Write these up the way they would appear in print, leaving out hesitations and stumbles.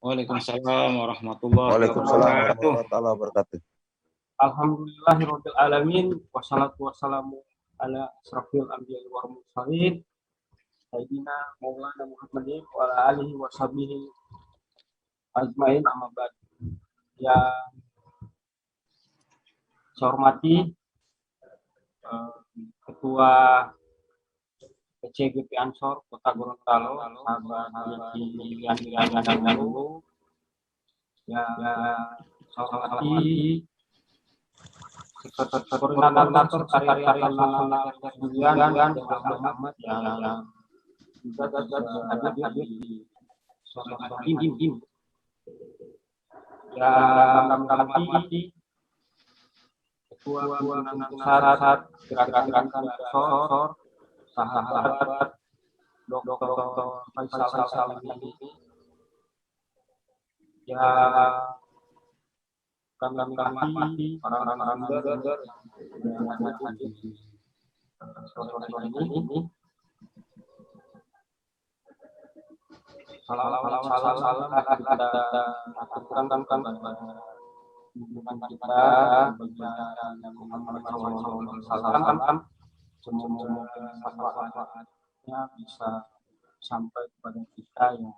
Waalaikumsalam warahmatullahi Waalaikumsalam wabarakatuh. warahmatullahi wabarakatuh. Alhamdulillahirabbil alamin wassalatu wassalamu ala asrofil anbiya'i wal mursalin sayyidina maulana Muhammadin wa ala alihi washabihi ajmain amma ba'd. Yang saya hormati Ketua PCGP Ansor Kota Gorontalo, sahabat Pilihan dan Lalu, yang saya hormati Koordinator Karya Nasional Pilihan dan Ahmad yang juga hadir di sore hari ini. Yang kami Ketua Pusat Gerakan Ansor, sahabat Dr. Faisal ini, yang kami para narasumber yang hadir di sore ini. Salam kita aturkan hubungan kita dengan Muhammad SAW. Semoga manfaatnya bisa sampai kepada kita yang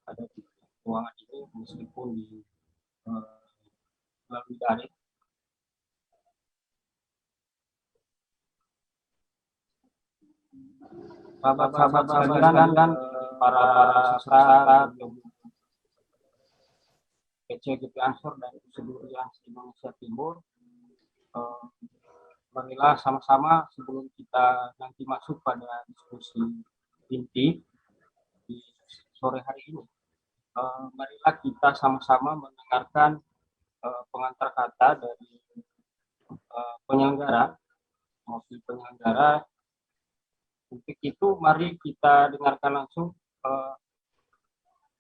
ada di ruangan ini meskipun di melalui daring. Sahabat-sahabat sekalian dan para sahabat PCGP Ansor dan seluruh yang Indonesia Timur, marilah sama-sama sebelum kita nanti masuk pada diskusi inti di sore hari ini, marilah kita sama-sama mendengarkan pengantar kata dari penyelenggara. Untuk itu mari kita dengarkan langsung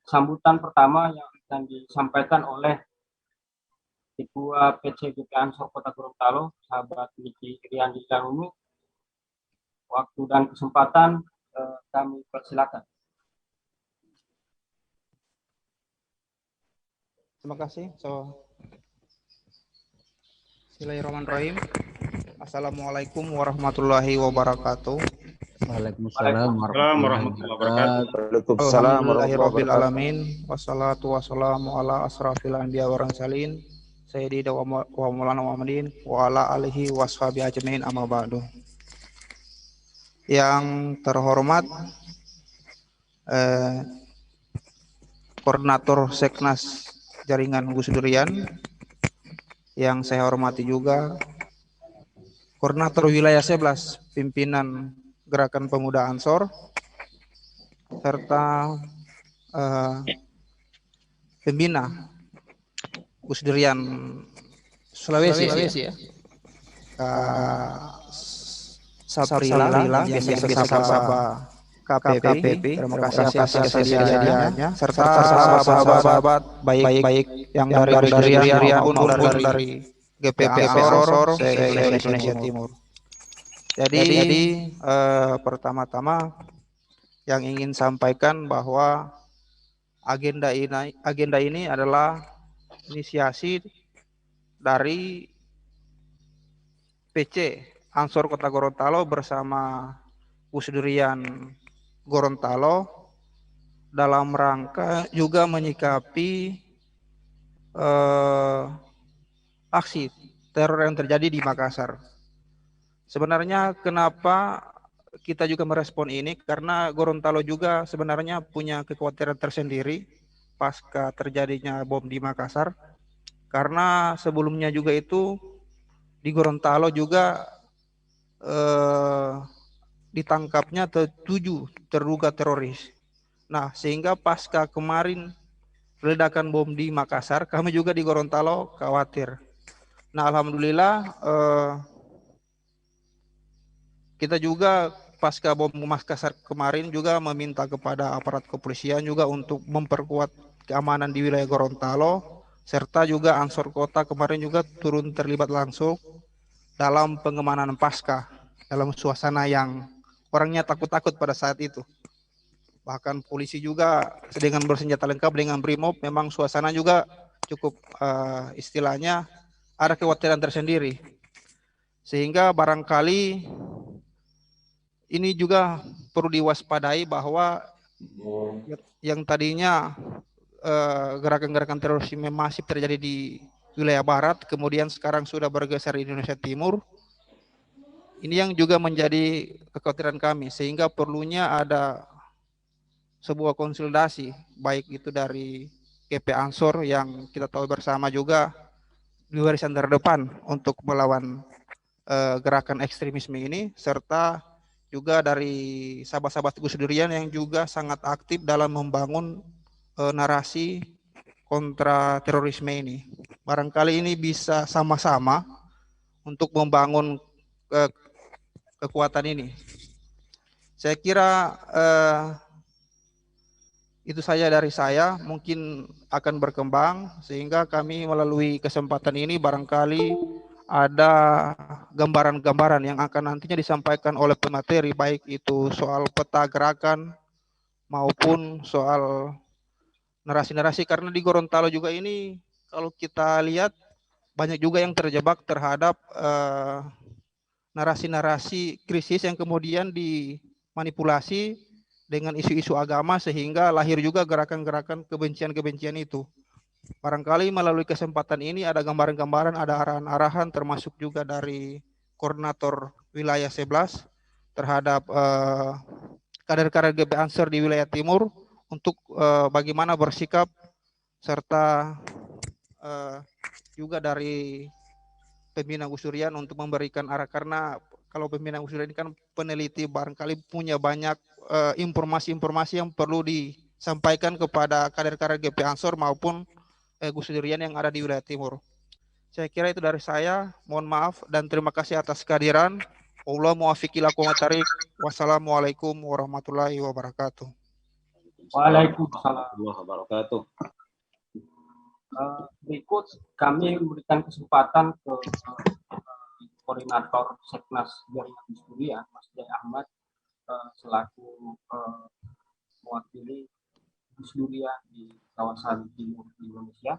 sambutan pertama yang akan disampaikan oleh Ketua PCGP Ansor Kota Gorontalo, sahabat Niki Riyandi Darunu. Waktu dan kesempatan kami persilakan. Terima kasih. Bismillahirrahmanirrahim. Assalamualaikum warahmatullahi wabarakatuh. Waalaikumsalam warahmatullahi wabarakatuh. Waalaikumsalam Alhamdulillahirabbil alamin wassalatu wassalamu ala asrafil anbiya wal mursalin sayyidina wa maulana Muhammadin wa ala alihi washabihi ajmain amma ba'du. Yang terhormat Koordinator Seknas Jaringan Gus Durian, yang saya hormati juga Koordinator Wilayah 11 Pimpinan Gerakan Pemuda Ansor, serta pembina Gus Durian Sulawesi ya. Saprila biasa sapa KPP. Terima kasih atas kesediaannya, serta sahabat-sahabat baik yang dari Riau maupun dari GP Ansor Indonesia Timur. Jadi pertama-tama yang ingin sampaikan bahwa agenda ini adalah inisiasi dari PC Ansor Kota Gorontalo bersama Gus Durian Gorontalo dalam rangka juga menyikapi aksi teror yang terjadi di Makassar. Sebenarnya kenapa kita juga merespon ini, karena Gorontalo juga sebenarnya punya kekhawatiran tersendiri pasca terjadinya bom di Makassar. Karena sebelumnya juga itu di Gorontalo juga ditangkapnya 7 terduga teroris. Nah, sehingga pasca kemarin ledakan bom di Makassar, kami juga di Gorontalo khawatir. Nah, alhamdulillah kita juga pasca bom Makassar kemarin juga meminta kepada aparat kepolisian juga untuk memperkuat keamanan di wilayah Gorontalo, serta juga Ansor Kota kemarin juga turun terlibat langsung dalam pengamanan pasca dalam suasana yang orangnya takut-takut pada saat itu. bahkan polisi juga dengan bersenjata lengkap dengan BRIMOB, memang suasana juga cukup istilahnya ada kekhawatiran tersendiri. Sehingga barangkali ini juga perlu diwaspadai bahwa yang tadinya gerakan-gerakan terorisme masif terjadi di wilayah barat, kemudian sekarang sudah bergeser di Indonesia Timur. Ini yang juga menjadi kekhawatiran kami, sehingga perlunya ada sebuah konsolidasi, baik itu dari GP Ansor yang kita tahu bersama juga di barisan terdepan untuk melawan gerakan ekstremisme ini, serta juga dari sahabat-sahabat Gus Durian yang juga sangat aktif dalam membangun narasi kontra terorisme ini. Barangkali ini bisa sama-sama untuk membangun kekuatan ini. Saya kira itu saja dari saya, mungkin akan berkembang sehingga kami melalui kesempatan ini barangkali ada gambaran-gambaran yang akan nantinya disampaikan oleh pemateri, baik itu soal peta gerakan maupun soal narasi-narasi, karena di Gorontalo juga ini kalau kita lihat banyak juga yang terjebak terhadap narasi-narasi krisis yang kemudian dimanipulasi dengan isu-isu agama sehingga lahir juga gerakan-gerakan kebencian-kebencian itu. Barangkali melalui kesempatan ini ada gambaran-gambaran, ada arahan-arahan termasuk juga dari koordinator wilayah 11 terhadap kader-kader GP Ansor di wilayah timur untuk bagaimana bersikap, serta juga dari pembina Gus Durian untuk memberikan arah, karena kalau pembina Gus Durian ini kan peneliti, barangkali punya banyak informasi-informasi yang perlu disampaikan kepada kader-kader GP Ansor maupun Gus Durian yang ada di wilayah timur. Saya kira itu dari saya. Mohon maaf dan terima kasih atas kehadiran. Allah muwaffiq ila aqwamit thariq. Wassalamualaikum warahmatullahi wabarakatuh. Waalaikumsalam warahmatullahi wabarakatuh. Berikut kami memberikan kesempatan ke koordinator Seknas Jaringan Gus Durian, Mas Jai Ahmad, selaku mewakili Gus Durian di kawasan timur di Indonesia.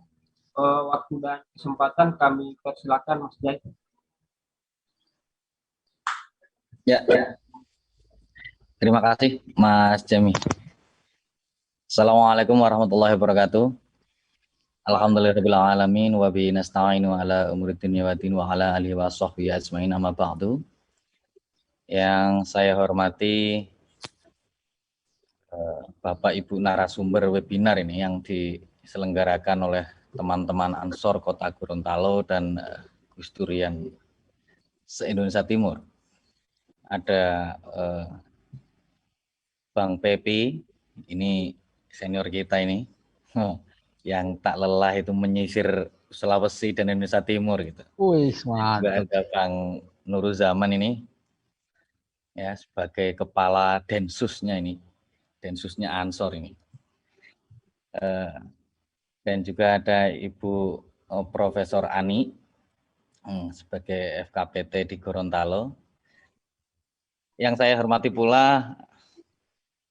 Waktu dan kesempatan kami persilakan Mas Jai. Ya. Terima kasih Mas Jami. Assalamualaikum warahmatullahi wabarakatuh. Alhamdulillahirabbil alamin wa bihi nasta'inu ala umuri dunya waddin wa ala alihi wa sahbihi ajmain, amma ba'du. Yang saya hormati Bapak Ibu narasumber webinar ini yang diselenggarakan oleh teman-teman Ansor Kota Gorontalo dan Gus Durian se-Indonesia Timur. Ada Bang Pepi, ini senior kita ini, yang tak lelah itu menyisir Sulawesi dan Indonesia Timur gitu. Wih, mantap. Juga ada Bang Nuruzaman ini, ya sebagai kepala Densusnya ini, Densusnya Ansor ini. Dan juga ada Ibu Profesor Ani sebagai FKPT di Gorontalo. Yang saya hormati pula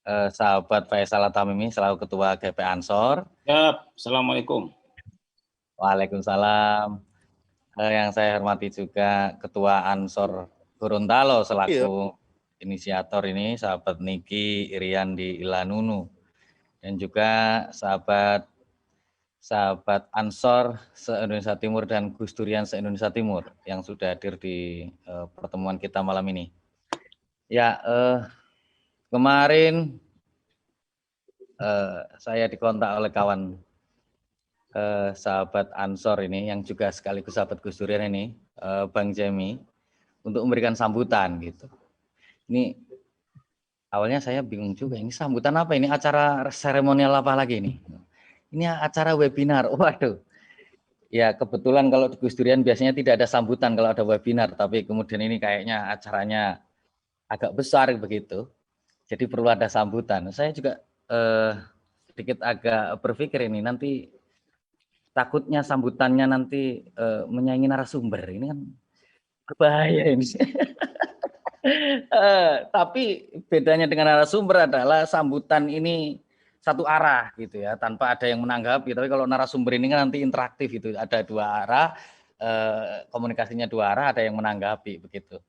sahabat Faisal Tamimi selaku Ketua GP Ansor. Ya, Assalamualaikum. Waalaikumsalam. Yang saya hormati juga Ketua Ansor Gorontalo selaku inisiator ini, sahabat Niki Irian di Ilanunu. Dan juga sahabat Ansor se-Indonesia Timur dan Gus Durian se-Indonesia Timur yang sudah hadir di pertemuan kita malam ini. Ya, kemarin saya dikontak oleh kawan sahabat Ansor ini yang juga sekaligus sahabat Gus Durian ini, Bang Jemi, untuk memberikan sambutan gitu. Ini awalnya saya bingung juga, ini sambutan apa ini, acara seremonial apa lagi ini? Ini acara webinar. Waduh. Ya kebetulan kalau di Gus Durian biasanya tidak ada sambutan kalau ada webinar, tapi kemudian ini kayaknya acaranya agak besar begitu. Jadi perlu ada sambutan. Saya juga sedikit agak berpikir ini nanti takutnya sambutannya nanti menyaingi narasumber. Ini kan berbahaya ini. Tapi bedanya dengan narasumber adalah sambutan ini satu arah gitu ya, tanpa ada yang menanggapi. Tapi kalau narasumber ini kan nanti interaktif itu, ada dua arah, komunikasinya dua arah, ada yang menanggapi begitu.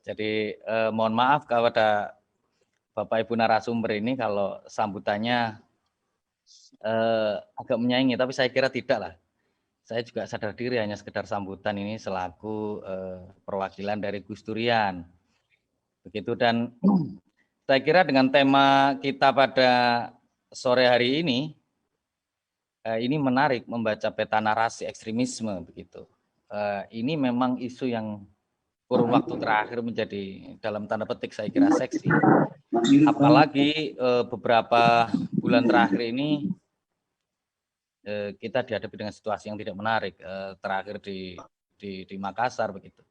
Jadi mohon maaf kepada Bapak Ibu narasumber ini kalau sambutannya agak menyaingi, tapi saya kira tidak lah. Saya juga sadar diri hanya sekedar sambutan ini selaku perwakilan dari Gus Durian. Begitu, dan saya kira dengan tema kita pada sore hari ini menarik membaca peta narasi ekstremisme begitu. Ini memang isu yang kurun waktu terakhir menjadi dalam tanda petik saya kira seksi. Apalagi beberapa bulan terakhir ini kita dihadapi dengan situasi yang tidak menarik. Terakhir di Makassar begitu.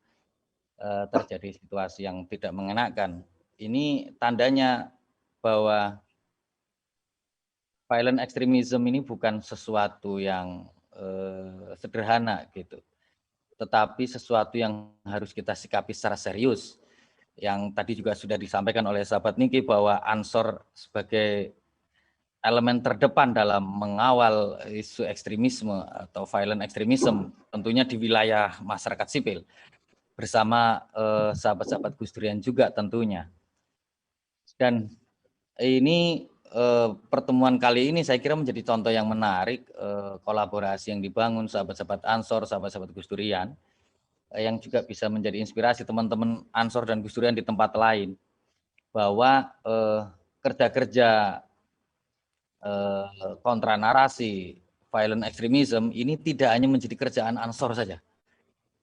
Terjadi situasi yang tidak mengenakan. Ini tandanya bahwa violent extremism ini bukan sesuatu yang sederhana gitu, tetapi sesuatu yang harus kita sikapi secara serius. Yang tadi juga sudah disampaikan oleh sahabat Niki bahwa Ansor sebagai elemen terdepan dalam mengawal isu ekstremisme atau violent extremism tentunya di wilayah masyarakat sipil bersama sahabat-sahabat Gus Durian juga tentunya. Dan ini pertemuan kali ini saya kira menjadi contoh yang menarik, kolaborasi yang dibangun sahabat-sahabat Ansor, sahabat-sahabat Gus Durian, yang juga bisa menjadi inspirasi teman-teman Ansor dan Gus Durian di tempat lain, bahwa kerja-kerja kontra narasi violent extremism ini tidak hanya menjadi kerjaan Ansor saja,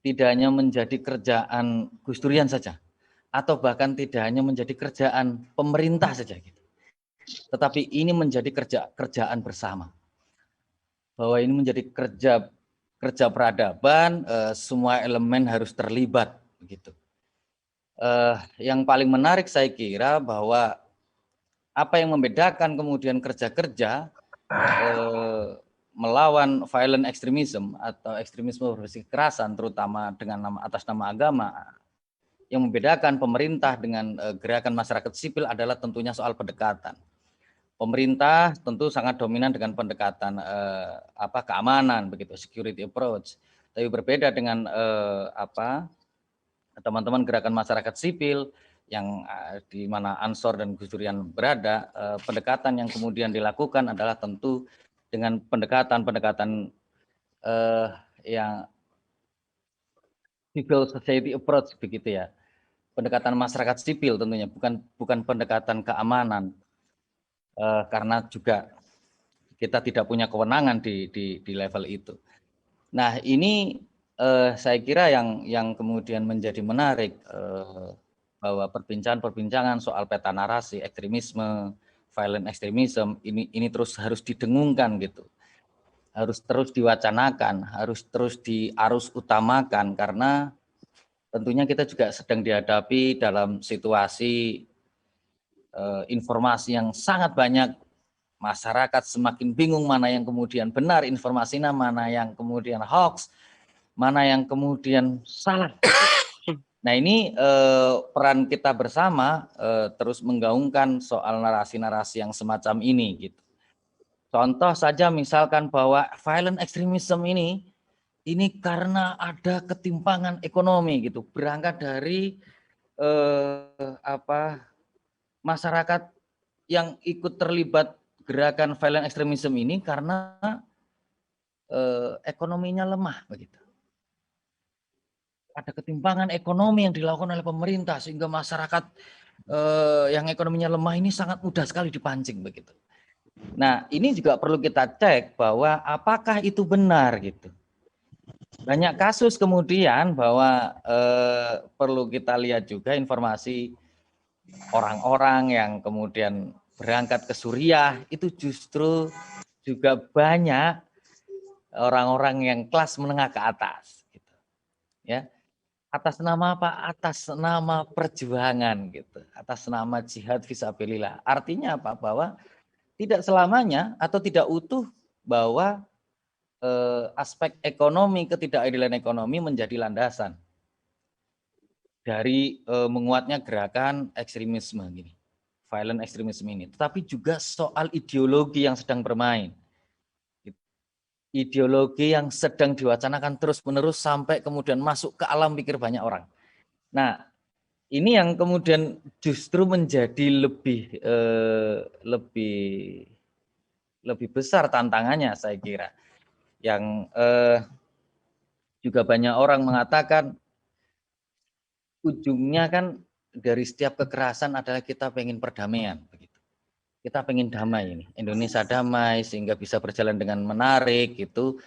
tidak hanya menjadi kerjaan Gus Durian saja, atau bahkan tidak hanya menjadi kerjaan pemerintah saja gitu. Tetapi ini menjadi kerjaan bersama. Bahwa ini menjadi kerja peradaban, semua elemen harus terlibat begitu. Yang paling menarik saya kira bahwa apa yang membedakan kemudian kerja-kerja melawan violent extremism atau ekstremisme berbasis kekerasan, terutama dengan atas nama agama, yang membedakan pemerintah dengan gerakan masyarakat sipil adalah tentunya soal pendekatan. Pemerintah tentu sangat dominan dengan pendekatan keamanan begitu, security approach. Tapi berbeda dengan teman-teman gerakan masyarakat sipil yang di mana Ansor dan Gus Durian berada, pendekatan yang kemudian dilakukan adalah tentu dengan pendekatan yang civil society approach begitu ya. Pendekatan masyarakat sipil tentunya, bukan pendekatan keamanan. Karena juga kita tidak punya kewenangan di level itu. Nah ini saya kira yang kemudian menjadi menarik, bahwa perbincangan soal peta narasi ekstremisme, violent extremism ini terus harus didengungkan gitu, harus terus diwacanakan, harus terus diarus utamakan, karena tentunya kita juga sedang dihadapi dalam situasi informasi yang sangat banyak, masyarakat semakin bingung mana yang kemudian benar informasinya, mana yang kemudian hoax, mana yang kemudian salah. Nah ini peran kita bersama terus menggaungkan soal narasi-narasi yang semacam ini gitu. Contoh saja misalkan bahwa violent extremism ini karena ada ketimpangan ekonomi gitu, berangkat dari masyarakat yang ikut terlibat gerakan violent extremism ini karena ekonominya lemah begitu. Ada ketimpangan ekonomi yang dilakukan oleh pemerintah sehingga masyarakat yang ekonominya lemah ini sangat mudah sekali dipancing begitu. Nah, ini juga perlu kita cek bahwa apakah itu benar gitu. Banyak kasus kemudian bahwa perlu kita lihat juga informasi orang-orang yang kemudian berangkat ke Suriah itu justru juga banyak orang-orang yang kelas menengah ke atas gitu. Ya. Atas nama apa? Atas nama perjuangan gitu. Atas nama jihad fisabilillah. Artinya apa? Bahwa tidak selamanya atau tidak utuh bahwa aspek ekonomi, ketidakadilan ekonomi menjadi landasan. dari menguatnya gerakan ekstremisme gini, violent extremism ini, tetapi juga soal ideologi yang sedang bermain. Ideologi yang sedang diwacanakan terus-menerus sampai kemudian masuk ke alam pikir banyak orang. Nah, ini yang kemudian justru menjadi lebih besar tantangannya, saya kira. Yang juga banyak orang mengatakan ujungnya kan dari setiap kekerasan adalah kita pengen perdamaian, begitu. Kita pengen damai ini, Indonesia damai sehingga bisa berjalan dengan menarik, gitu.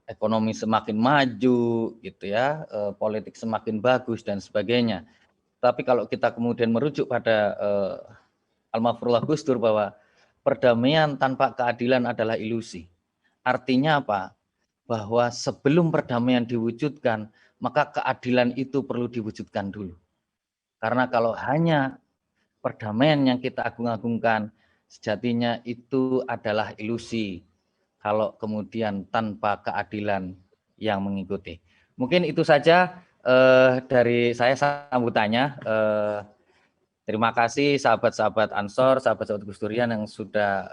Ekonomi semakin maju, gitu ya, politik semakin bagus dan sebagainya. Tapi kalau kita kemudian merujuk pada Almarhum Gus Dur bahwa perdamaian tanpa keadilan adalah ilusi. Artinya apa? Bahwa sebelum perdamaian diwujudkan, maka keadilan itu perlu diwujudkan dulu. Karena kalau hanya perdamaian yang kita agung-agungkan, sejatinya itu adalah ilusi. Kalau kemudian tanpa keadilan yang mengikuti. Mungkin itu saja dari saya sambutannya. Terima kasih sahabat-sahabat Ansor, sahabat-sahabat Gus Durian yang sudah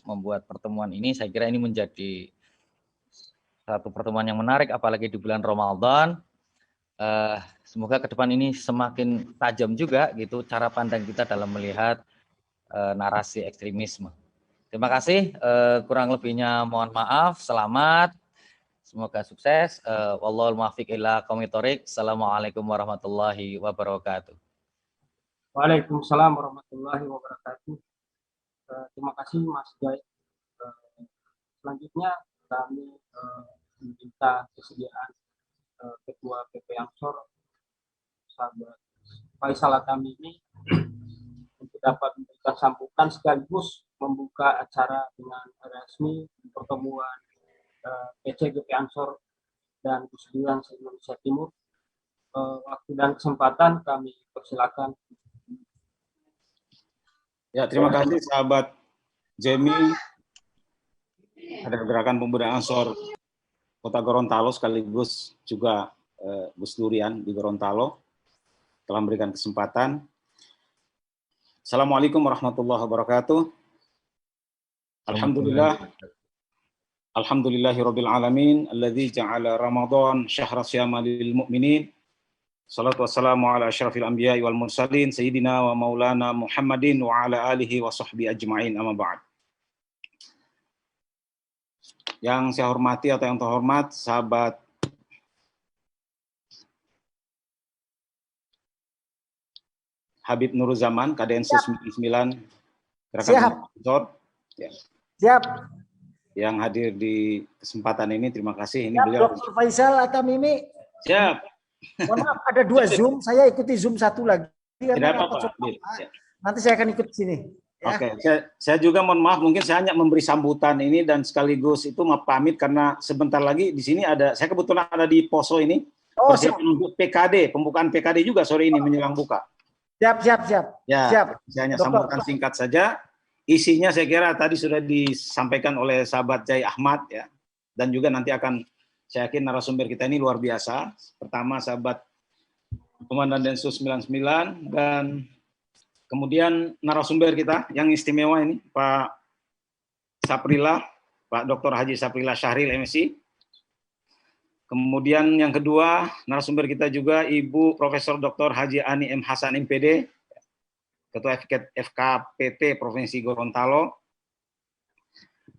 membuat pertemuan ini. Saya kira ini menjadi satu pertemuan yang menarik, apalagi di bulan Ramadan. Semoga ke depan ini semakin tajam juga gitu cara pandang kita dalam melihat narasi ekstremisme. Terima kasih, kurang lebihnya mohon maaf, selamat, semoga sukses. Wallahul muwaffiq ila aqwamit thoriq. Assalamualaikum warahmatullahi wabarakatuh. Waalaikumsalam warahmatullahi wabarakatuh. Terima kasih Mas Jai. Selanjutnya kami meminta kesediaan Ketua PP Ansor, sahabat Faisal Atami ini untuk dapat memberikan sambutan sekaligus membuka acara dengan resmi pertemuan PC GP Ansor dan Gus Durian se-Indonesia Timur. Waktu dan kesempatan kami persilakan. Ya, terima kasih sahabat Jemi, ada Gerakan Pemuda Ansor Kota Gorontalo sekaligus juga Gus Durian di Gorontalo telah memberikan kesempatan. Assalamualaikum warahmatullahi wabarakatuh. Alhamdulillahirabbil alamin alladzi ja'ala Ramadan syahra syama lil mu'minin. Salatu wassalamu ala asyrafil anbiya'i wal mursalin sayyidina wa maulana Muhammadin wa ala alihi wa sahbihi ajma'in, amma ba'd. Yang saya hormati atau yang terhormat sahabat Habib Nurul Zaman, Kadensus 9 Gerakan Ansor, ya. Siap. Yang hadir di kesempatan ini, terima kasih. Ini siap, beliau Dr. Faisal Atamimi. Siap. Mohon maaf, ada 2 Zoom, saya ikuti Zoom satu lagi. Tidak apa-apa. Nanti saya akan ikut sini. Ya. Oke, saya juga mohon maaf, mungkin saya hanya memberi sambutan ini dan sekaligus itu pamit karena sebentar lagi di sini saya kebetulan ada di Poso ini, persiapan untuk PKD, pembukaan PKD juga sore ini menjelang buka. Siap. Ya, siap. Saya hanya sambutan singkat saja. Isinya saya kira tadi sudah disampaikan oleh sahabat Jai Ahmad ya, dan juga nanti akan saya yakin narasumber kita ini luar biasa. Pertama sahabat Komandan Densus 99 dan kemudian narasumber kita yang istimewa ini Pak Saprila, Pak Dr. Haji Saprila Syahril MSI. Kemudian yang kedua narasumber kita juga Ibu Profesor Dr. Haji Ani M. Hasan MPD, Ketua FKPT Provinsi Gorontalo.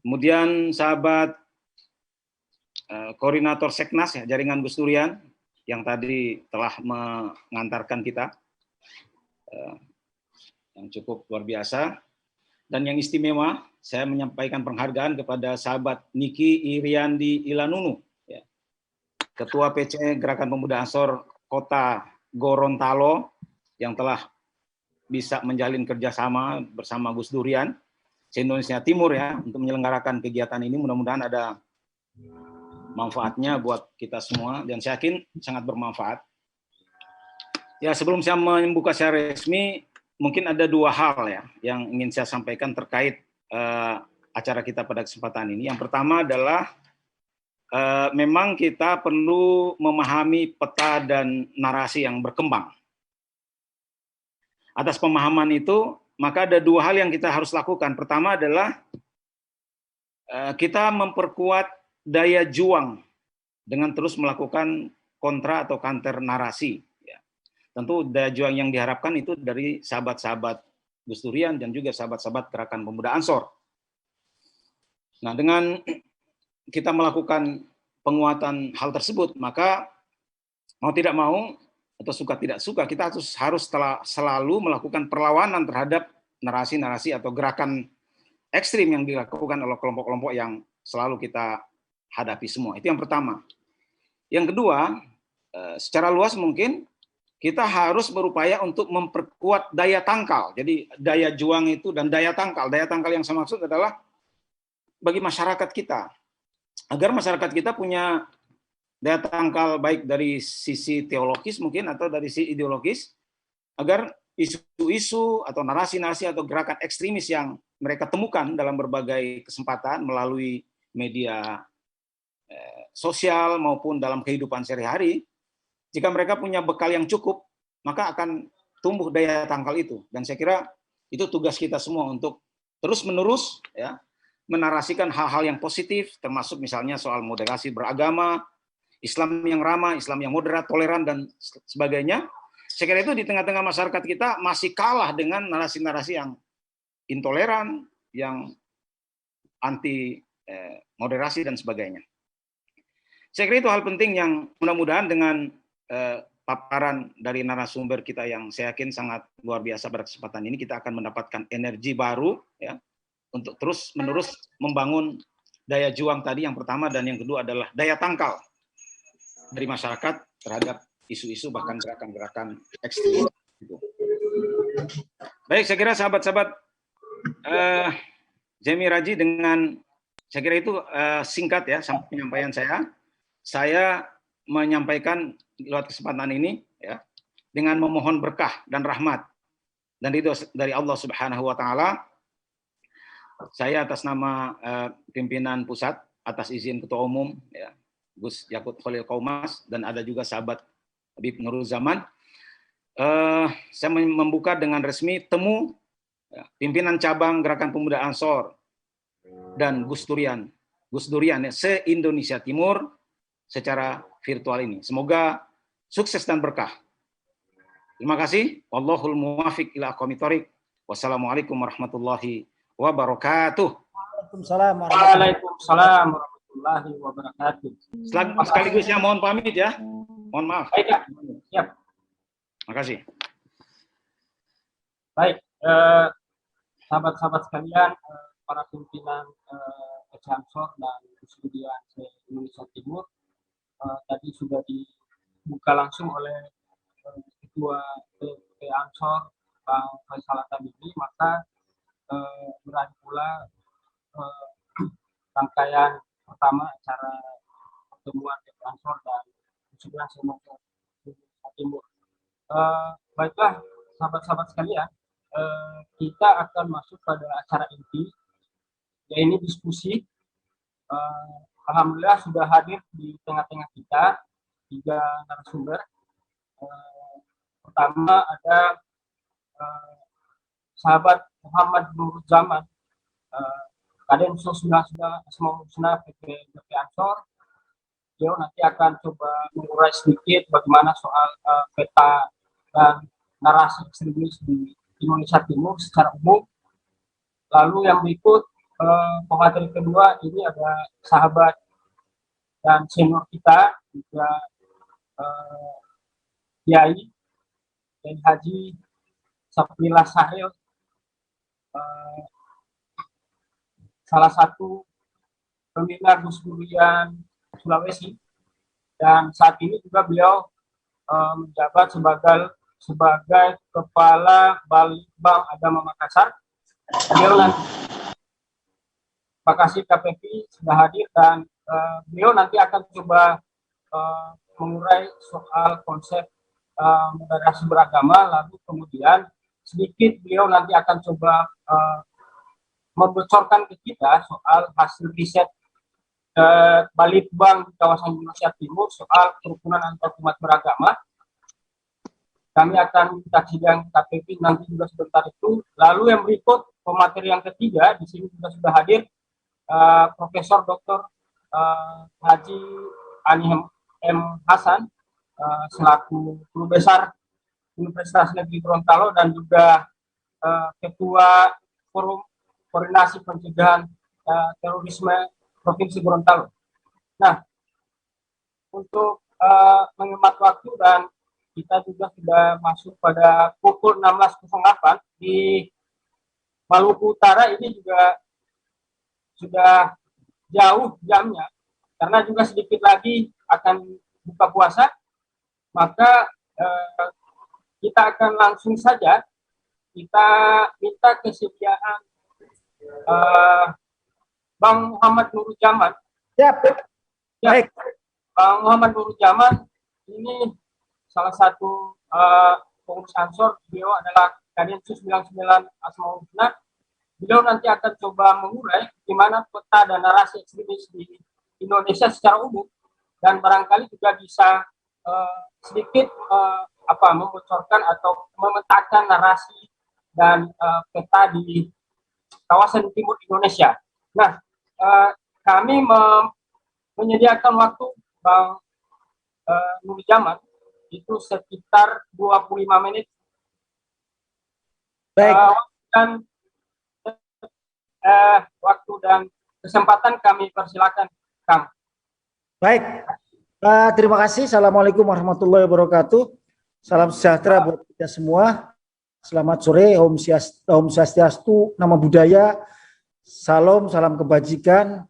Kemudian sahabat koordinator Seknas ya, Jaringan Gus Durian yang tadi telah mengantarkan kita. Yang cukup luar biasa. Dan yang istimewa, saya menyampaikan penghargaan kepada sahabat Niki Iriandi Ilanunu, ya. Ketua PC Gerakan Pemuda Ansor Kota Gorontalo, yang telah bisa menjalin kerjasama bersama Gus Durian se-Indonesia Timur ya, untuk menyelenggarakan kegiatan ini. Mudah-mudahan ada manfaatnya buat kita semua, dan saya yakin sangat bermanfaat. Ya, sebelum saya membuka secara resmi, mungkin ada 2 hal ya yang ingin saya sampaikan terkait acara kita pada kesempatan ini. Yang pertama adalah memang kita perlu memahami peta dan narasi yang berkembang. Atas pemahaman itu, maka ada dua hal yang kita harus lakukan. Pertama adalah kita memperkuat daya juang dengan terus melakukan kontra atau counter narasi. Ya. Tentu daya juang yang diharapkan itu dari sahabat-sahabat Gus Durian dan juga sahabat-sahabat Gerakan Pemuda Ansor. Nah, dengan kita melakukan penguatan hal tersebut, maka mau tidak mau atau suka tidak suka, kita harus selalu melakukan perlawanan terhadap narasi-narasi atau gerakan ekstrim yang dilakukan oleh kelompok-kelompok yang selalu kita hadapi semua. Itu yang pertama. Yang kedua, secara luas mungkin kita harus berupaya untuk memperkuat daya tangkal. Jadi daya juang itu dan daya tangkal. Daya tangkal yang saya maksud adalah bagi masyarakat kita. Agar masyarakat kita punya daya tangkal baik dari sisi teologis mungkin atau dari sisi ideologis, agar isu-isu atau narasi-narasi atau gerakan ekstremis yang mereka temukan dalam berbagai kesempatan melalui media sosial maupun dalam kehidupan sehari-hari, jika mereka punya bekal yang cukup, maka akan tumbuh daya tangkal itu. Dan saya kira itu tugas kita semua untuk terus-menerus ya menarasikan hal-hal yang positif, termasuk misalnya soal moderasi beragama, Islam yang ramah, Islam yang moderat, toleran, dan sebagainya. Saya kira itu di tengah-tengah masyarakat kita masih kalah dengan narasi-narasi yang intoleran, yang anti moderasi, dan sebagainya. Saya kira itu hal penting yang mudah-mudahan dengan paparan dari narasumber kita yang saya yakin sangat luar biasa pada kesempatan ini, kita akan mendapatkan energi baru ya untuk terus-menerus membangun daya juang tadi yang pertama, dan yang kedua adalah daya tangkal dari masyarakat terhadap isu-isu bahkan gerakan-gerakan ekstrim. Baik, saya kira sahabat-sahabat Jemi Raji, dengan saya kira itu singkat ya penyampaian saya. Saya menyampaikan lewat kesempatan ini ya dengan memohon berkah dan rahmat dan ridho dari Allah Subhanahu wa taala. Saya atas nama pimpinan pusat, atas izin Ketua Umum ya, Gus Yakut Khalil Kaumas, dan ada juga sahabat Habib Nurul Zaman, saya membuka dengan resmi temu ya, pimpinan cabang Gerakan Pemuda Ansor dan Gus Durian ya, se-Indonesia Timur secara virtual ini. Semoga sukses dan berkah. Terima kasih. Wallahul muwafiq ila aqwamit thoriq. Wassalamualaikum warahmatullahi wabarakatuh. Waalaikumsalam warahmatullahi wabarakatuh. Sekaligus ya mohon pamit ya. Mohon maaf. Baik, ya. Siap. Terima kasih. Baik, sahabat-sahabat sekalian, para pimpinan PC Ansor dan Durian Indonesia Timur, tadi sudah dibuka langsung oleh Ketua PC Ansor, Bang Faisal Atamimi, maka berada pula rangkaian pertama acara pertemuan PC Ansor dan Durian Indonesia Timur. Baiklah, sahabat-sahabat sekalian, kita akan masuk pada acara inti, yaitu diskusi. Alhamdulillah sudah hadir di tengah-tengah kita 3 narasumber. Pertama ada sahabat Muhammad Nurul Zaman, Kadin Sosna Asmaul Husna PP Ansor. Dia nanti akan coba mengurai sedikit bagaimana soal peta dan narasi ekstremis di Indonesia Timur secara umum. Lalu yang berikut pemateri kedua ini ada sahabat dan senior kita juga Kiai dan Haji Saprillah Sahril, salah satu pembina Gus Durian Sulawesi, dan saat ini juga beliau menjabat sebagai Kepala Balitbang Agama Makassar. Beliau nanti Pak Kasih KPP sudah hadir, dan beliau nanti akan coba mengurai soal konsep moderasi beragama, lalu kemudian sedikit beliau nanti akan coba membocorkan ke kita soal hasil riset Balitbang di kawasan Indonesia Timur soal kerukunan antar umat beragama. Kami akan minta sidang KPP nanti juga sebentar itu. Lalu yang berikut pemateri yang ketiga di sini juga sudah hadir Profesor Dr. Haji Ani M. Hasan selaku Guru Besar Universitas Negeri Gorontalo dan juga Ketua Forum Koordinasi Pencegahan Terorisme Provinsi Gorontalo. Nah, untuk menghemat waktu dan kita juga sudah masuk pada pukul 16.08 di Maluku Utara, ini juga sudah jauh jamnya karena juga sedikit lagi akan buka puasa, maka kita akan langsung saja kita minta kesediaan Bang Muhammad Nurujaman. Siap. Ya, Baik. Bang Muhammad Nurujaman ini salah satu pengurus Ansor. Beliau adalah Kadinsus 99 Asmaul Husna. Beliau nanti akan coba mengurai gimana peta dan narasi ekstremis di Indonesia secara umum, dan barangkali juga bisa sedikit membocorkan atau memetakan narasi dan peta di kawasan timur Indonesia. Nah, kami menyediakan waktu Bang Nurujaman itu sekitar 25 menit. Baik. Dan waktu dan kesempatan kami persilakan, Kang. Baik. Terima kasih. Assalamualaikum warahmatullahi wabarakatuh. Salam sejahtera buat kita semua. Selamat sore. Om Swastiastu, Namo Buddhaya. Salam kebajikan.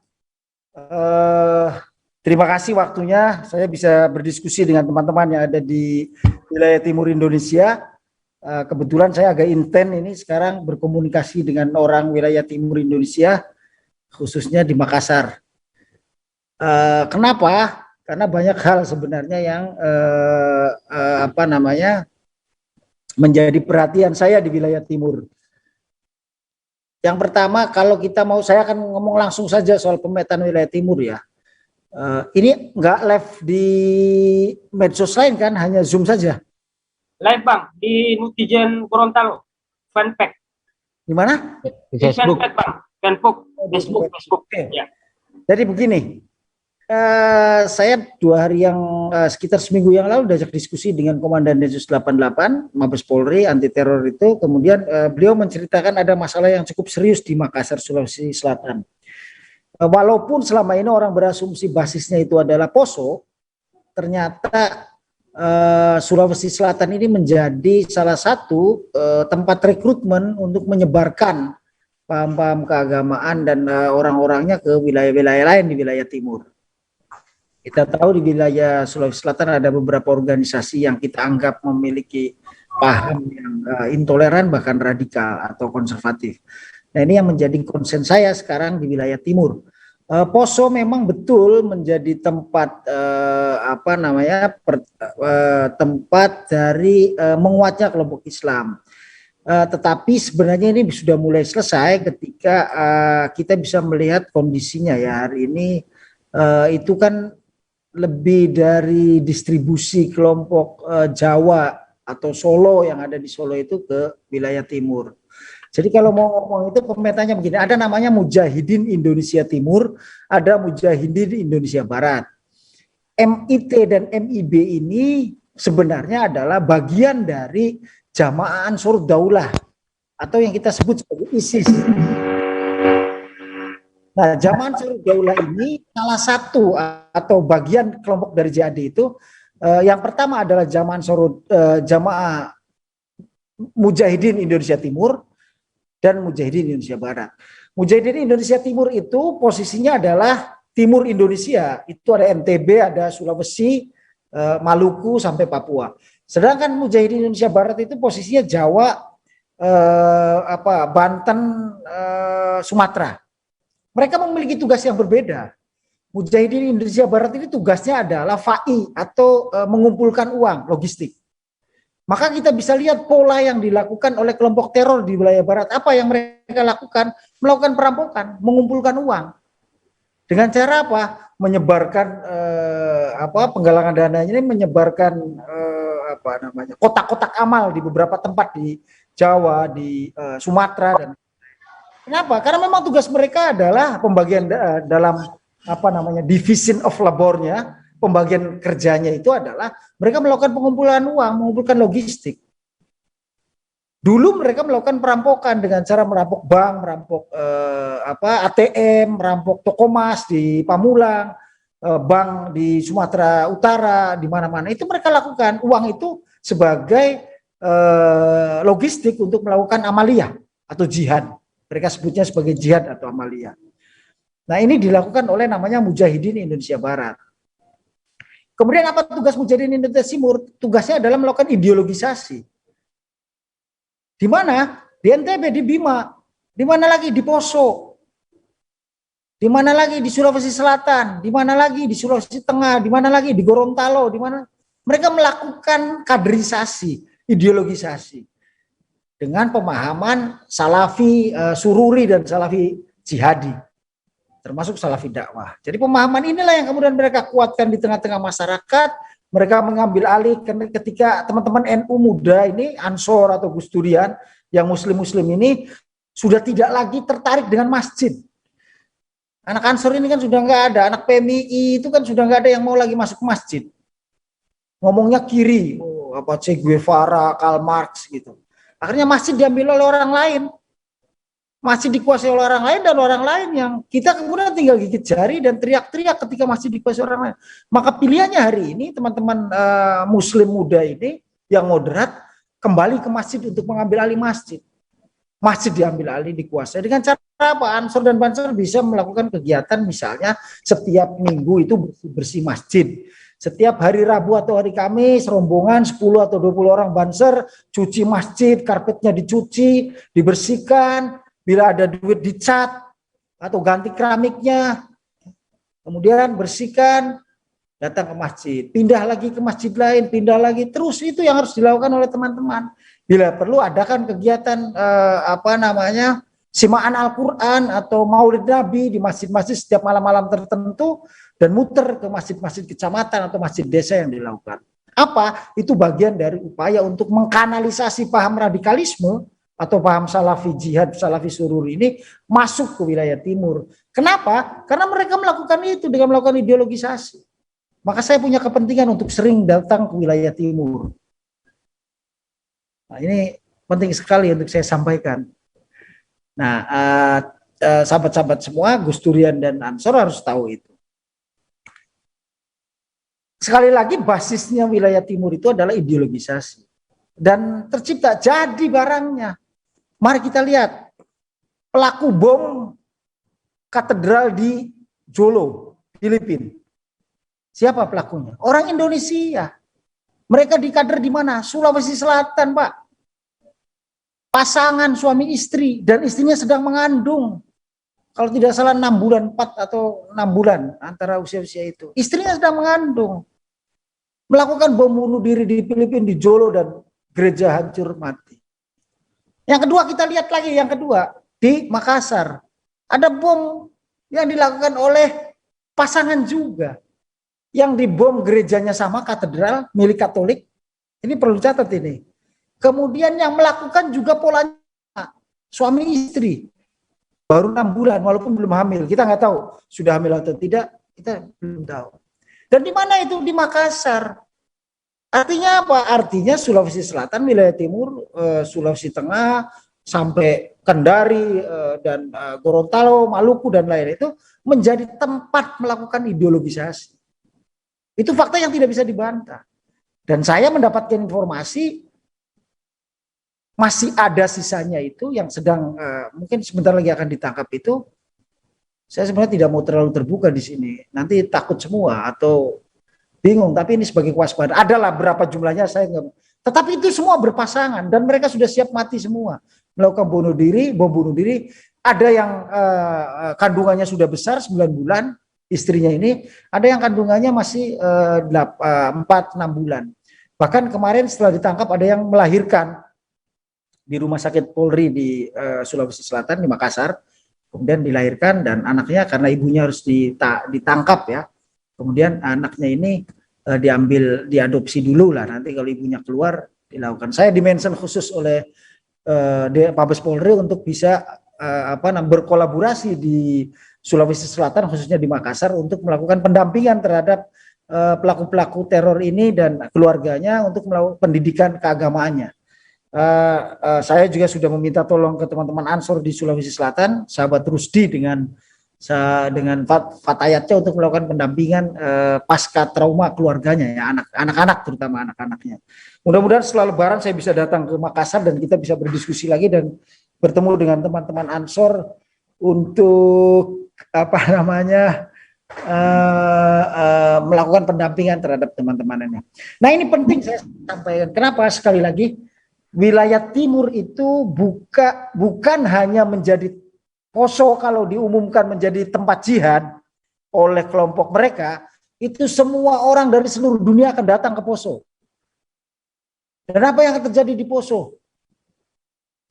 Terima kasih waktunya. Saya bisa berdiskusi dengan teman-teman yang ada di wilayah timur Indonesia. Kebetulan saya agak intens ini sekarang berkomunikasi dengan orang wilayah timur Indonesia, khususnya di Makassar. Kenapa? Karena banyak hal sebenarnya yang menjadi perhatian saya di wilayah timur. Yang pertama, kalau kita mau, saya akan ngomong langsung saja soal pemetaan wilayah timur ya. Ini nggak live di medsos lain kan, hanya Zoom saja. Live Bang di Nutizen Gorontalo, fanpage. Di mana? Di Facebook. Fanpage Bang, Facebook. Oke. Ya. Jadi begini, saya 2 hari yang sekitar seminggu yang lalu diajak diskusi dengan Komandan Densus 88 Mabes Polri anti teror itu. Kemudian beliau menceritakan ada masalah yang cukup serius di Makassar, Sulawesi Selatan. Walaupun selama ini orang berasumsi basisnya itu adalah Poso, ternyata Sulawesi Selatan ini menjadi salah satu tempat rekrutmen untuk menyebarkan paham-paham keagamaan dan orang-orangnya ke wilayah-wilayah lain di wilayah timur. Kita tahu di wilayah Sulawesi Selatan ada beberapa organisasi yang kita anggap memiliki paham yang intoleran bahkan radikal atau konservatif. Nah, ini yang menjadi concern saya sekarang di wilayah timur. Poso memang betul menjadi tempat tempat dari menguatnya kelompok Islam. Tetapi sebenarnya ini sudah mulai selesai ketika kita bisa melihat kondisinya ya hari ini. Itu kan lebih dari distribusi kelompok Jawa atau Solo yang ada di Solo itu ke wilayah timur. Jadi kalau mau ngomong itu pemetanya begini, ada namanya Mujahidin Indonesia Timur, ada Mujahidin Indonesia Barat. MIT dan MIB ini sebenarnya adalah bagian dari Jamaah Ansor Daulah atau yang kita sebut sebagai ISIS. Nah, Jamaah Ansor Daulah ini salah satu atau bagian kelompok dari JAD itu. Yang pertama adalah Jamaah Mujahidin Indonesia Timur dan Mujahidin Indonesia Barat. Mujahidin Indonesia Timur itu posisinya adalah timur Indonesia. Itu ada NTB, ada Sulawesi, Maluku sampai Papua. Sedangkan Mujahidin Indonesia Barat itu posisinya Jawa, Banten, Sumatera. Mereka memiliki tugas yang berbeda. Mujahidin Indonesia Barat ini tugasnya adalah FAI atau mengumpulkan uang, logistik. Maka kita bisa lihat pola yang dilakukan oleh kelompok teror di wilayah barat. Apa yang mereka lakukan? Melakukan perampokan, mengumpulkan uang. Dengan cara apa? Menyebarkan penggalangan dananya ini menyebarkan kotak-kotak amal di beberapa tempat di Jawa, di Sumatera dan kenapa? Karena memang tugas mereka adalah pembagian dalam division of labornya, pembagian kerjanya itu adalah mereka melakukan pengumpulan uang, mengumpulkan logistik. Dulu mereka melakukan perampokan dengan cara merampok bank, merampok ATM, merampok toko emas di Pamulang, bank di Sumatera Utara, di mana-mana. Itu mereka lakukan. Uang itu sebagai logistik untuk melakukan amaliyah atau jihad. Mereka sebutnya sebagai jihad atau amaliyah. Nah, ini dilakukan oleh namanya Mujahidin Indonesia Barat. Kemudian apa tugas Mujahidin Indonesia Timur? Tugasnya adalah melakukan ideologisasi. Di mana? Di NTB, di Bima. Di mana lagi? Di Poso. Di mana lagi? Di Sulawesi Selatan. Di mana lagi? Di Sulawesi Tengah. Di mana lagi? Di Gorontalo. Di mana? Mereka melakukan kaderisasi, ideologisasi. Dengan pemahaman Salafi Sururi dan Salafi Jihadi. Termasuk Salafi dakwah. Jadi pemahaman inilah yang kemudian mereka kuatkan di tengah-tengah masyarakat. Mereka mengambil alih ketika teman-teman NU muda ini, Ansor atau Gus Durian, yang muslim-muslim ini sudah tidak lagi tertarik dengan masjid. Anak Ansor ini kan sudah nggak ada, anak PMI itu kan sudah nggak ada yang mau lagi masuk ke masjid. Ngomongnya kiri, Che Guevara, Karl Marx gitu. Akhirnya masjid diambil oleh orang lain. Masih dikuasai oleh orang lain dan orang lain yang kita kemudian tinggal gigit jari dan teriak-teriak ketika masih dikuasai orang lain. Maka pilihannya hari ini teman-teman muslim muda ini yang moderat kembali ke masjid untuk mengambil alih masjid. Masjid diambil alih, dikuasai dengan cara apa? Ansor dan Banser bisa melakukan kegiatan misalnya setiap minggu itu bersih-bersih masjid. Setiap hari Rabu atau hari Kamis rombongan 10 atau 20 orang Banser cuci masjid, karpetnya dicuci, dibersihkan. Bila ada duit dicat atau ganti keramiknya, kemudian bersihkan, datang ke masjid, pindah lagi ke masjid lain, pindah lagi, terus itu yang harus dilakukan oleh teman-teman. Bila perlu adakan kegiatan simaan Al-Quran atau Maulid Nabi di masjid-masjid setiap malam-malam tertentu dan muter ke masjid-masjid kecamatan atau masjid desa yang dilakukan. Apa? Itu bagian dari upaya untuk mengkanalisasi paham radikalisme atau paham Salafi jihad, Salafi surur ini masuk ke wilayah timur. Kenapa? Karena mereka melakukan itu dengan melakukan ideologisasi. Maka saya punya kepentingan untuk sering datang ke wilayah timur. Nah, ini penting sekali untuk saya sampaikan. Nah, sahabat-sahabat semua, Gus Durian dan Ansor harus tahu itu. Sekali lagi basisnya wilayah timur itu adalah ideologisasi. Dan tercipta jadi barangnya. Mari kita lihat pelaku bom katedral di Jolo, Filipina. Siapa pelakunya? Orang Indonesia. Mereka dikader di mana? Sulawesi Selatan, Pak. Pasangan suami istri dan istrinya sedang mengandung. Kalau tidak salah 6 bulan, 4 atau 6 bulan antara usia-usia itu. Istrinya sedang mengandung. Melakukan bom bunuh diri di Filipina, di Jolo dan gereja hancur mati. Yang kedua kita lihat lagi, yang kedua di Makassar. Ada bom yang dilakukan oleh pasangan juga. Yang dibom gerejanya sama, katedral milik Katolik. Ini perlu catat ini. Kemudian yang melakukan juga polanya suami istri. Baru 6 bulan walaupun belum hamil. Kita nggak tahu sudah hamil atau tidak, kita belum tahu. Dan di mana itu? Di Makassar. Artinya apa? Artinya Sulawesi Selatan, wilayah timur, Sulawesi Tengah, sampai Kendari dan Gorontalo, Maluku dan lain itu menjadi tempat melakukan ideologisasi. Itu fakta yang tidak bisa dibantah. Dan saya mendapatkan informasi masih ada sisanya itu yang sedang mungkin sebentar lagi akan ditangkap itu. Saya sebenarnya tidak mau terlalu terbuka di sini. Nanti takut semua atau bingung, tapi ini sebagai kewaspadaan. Adalah berapa jumlahnya saya enggak. Tetapi itu semua berpasangan dan mereka sudah siap mati semua. Melakukan bunuh diri, bom bunuh diri. Ada yang kandungannya sudah besar 9 bulan, istrinya ini. Ada yang kandungannya masih 4-6 bulan. Bahkan kemarin setelah ditangkap ada yang melahirkan di rumah sakit Polri di Sulawesi Selatan, di Makassar. kemudian dilahirkan dan anaknya karena ibunya harus ditangkap ya, kemudian anaknya ini diadopsi dulu lah, nanti kalau ibunya keluar dilakukan. Saya dimention khusus oleh Mabes Polri untuk bisa berkolaborasi di Sulawesi Selatan khususnya di Makassar untuk melakukan pendampingan terhadap pelaku-pelaku teror ini dan keluarganya untuk melakukan pendidikan keagamaannya. Saya juga sudah meminta tolong ke teman-teman Ansor di Sulawesi Selatan, sahabat Rusdi dengan Fatayatnya untuk melakukan pendampingan pasca trauma keluarganya ya, anak-anak terutama anak-anaknya. Mudah-mudahan setelah Lebaran saya bisa datang ke Makassar dan kita bisa berdiskusi lagi dan bertemu dengan teman-teman Ansor untuk melakukan pendampingan terhadap teman-temannya. Nah ini penting saya sampaikan. Kenapa? Sekali lagi, wilayah timur itu bukan hanya menjadi Poso kalau diumumkan menjadi tempat jihad oleh kelompok mereka, itu semua orang dari seluruh dunia akan datang ke Poso. Dan apa yang akan terjadi di Poso?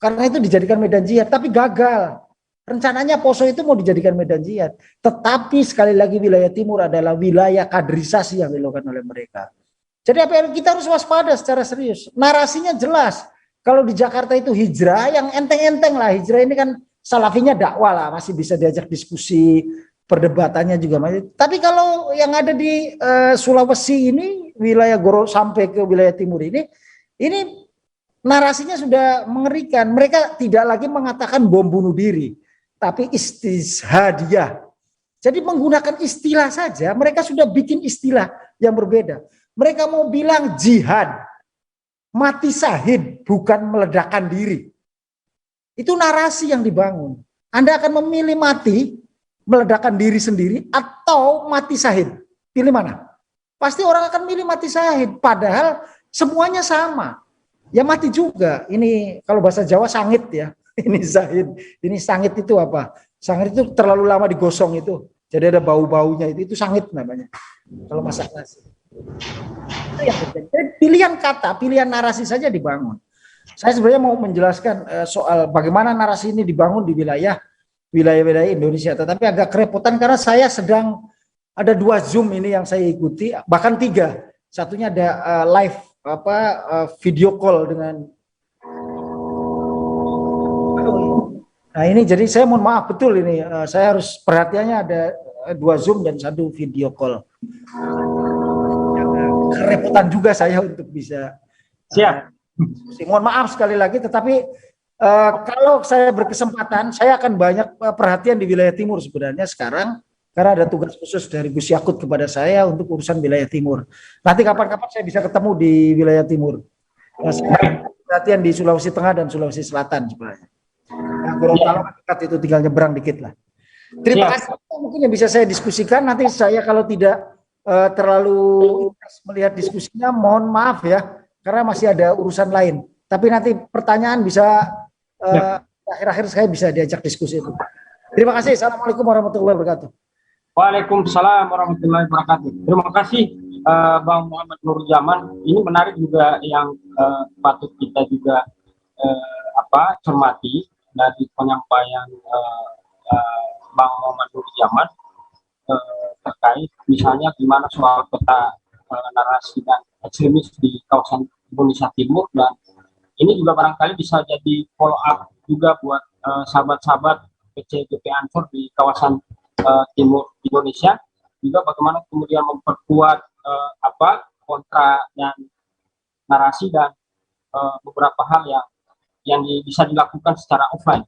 Karena itu dijadikan medan jihad, tapi gagal. Rencananya Poso itu mau dijadikan medan jihad. Tetapi sekali lagi wilayah timur adalah wilayah kaderisasi yang dilakukan oleh mereka. Jadi apa yang kita harus waspada secara serius. Narasinya jelas. Kalau di Jakarta itu hijrah, yang enteng-enteng lah. Hijrah ini kan salafinya dakwah lah, masih bisa diajak diskusi, perdebatannya juga masih. Tapi kalau yang ada di Sulawesi ini, wilayah Goro sampai ke wilayah timur ini narasinya sudah mengerikan. Mereka tidak lagi mengatakan bom bunuh diri, tapi istishadiyah. Jadi menggunakan istilah saja, mereka sudah bikin istilah yang berbeda. Mereka mau bilang jihad, mati syahid, bukan meledakkan diri. Itu narasi yang dibangun. Anda akan memilih mati, meledakkan diri sendiri, atau mati syahid. Pilih mana? Pasti orang akan milih mati syahid. Padahal semuanya sama. Ya mati juga. Ini kalau bahasa Jawa sangit ya. Ini syahid. Ini sangit itu apa? Sangit itu terlalu lama digosong itu. Jadi ada bau-baunya itu sangit namanya. Kalau masak nasi. Itu yang terjadi. Jadi pilihan kata, pilihan narasi saja dibangun. Saya sebenarnya mau menjelaskan soal bagaimana narasi ini dibangun di wilayah Indonesia, tetapi agak kerepotan karena saya sedang ada 2 Zoom ini yang saya ikuti, bahkan 3. Satunya ada live video call dengan. Nah ini jadi saya mohon maaf betul ini, saya harus perhatiannya ada 2 Zoom dan 1 video call. Kerepotan juga saya untuk bisa. Siap. Mohon maaf sekali lagi, tetapi kalau saya berkesempatan, saya akan banyak perhatian di wilayah timur sebenarnya sekarang, karena ada tugas khusus dari Gus Yakut kepada saya untuk urusan wilayah timur. Nanti kapan-kapan saya bisa ketemu di wilayah timur. Saya perhatian di Sulawesi Tengah dan Sulawesi Selatan sebenarnya. Nah, Gorontalo dekat itu tinggal nyebrang dikit lah. Terima kasih. Mungkin yang bisa saya diskusikan, nanti saya kalau tidak terlalu melihat diskusinya, mohon maaf ya. Karena masih ada urusan lain. Tapi nanti pertanyaan bisa akhir-akhir saya bisa diajak diskusi itu. Terima kasih. Assalamualaikum warahmatullahi wabarakatuh. Waalaikumsalam warahmatullahi wabarakatuh. Terima kasih Bang Muhammad Nurjaman. Ini menarik juga yang patut kita juga cermati dari penyampaian Bang Muhammad Nurjaman terkait misalnya gimana soal peta narasi dan ekstremis di kawasan Indonesia Timur, dan ini juga barangkali bisa jadi follow up juga buat sahabat-sahabat PCGP Ansor di kawasan timur Indonesia, juga bagaimana kemudian memperkuat kontra dan narasi dan beberapa hal yang bisa dilakukan secara offline.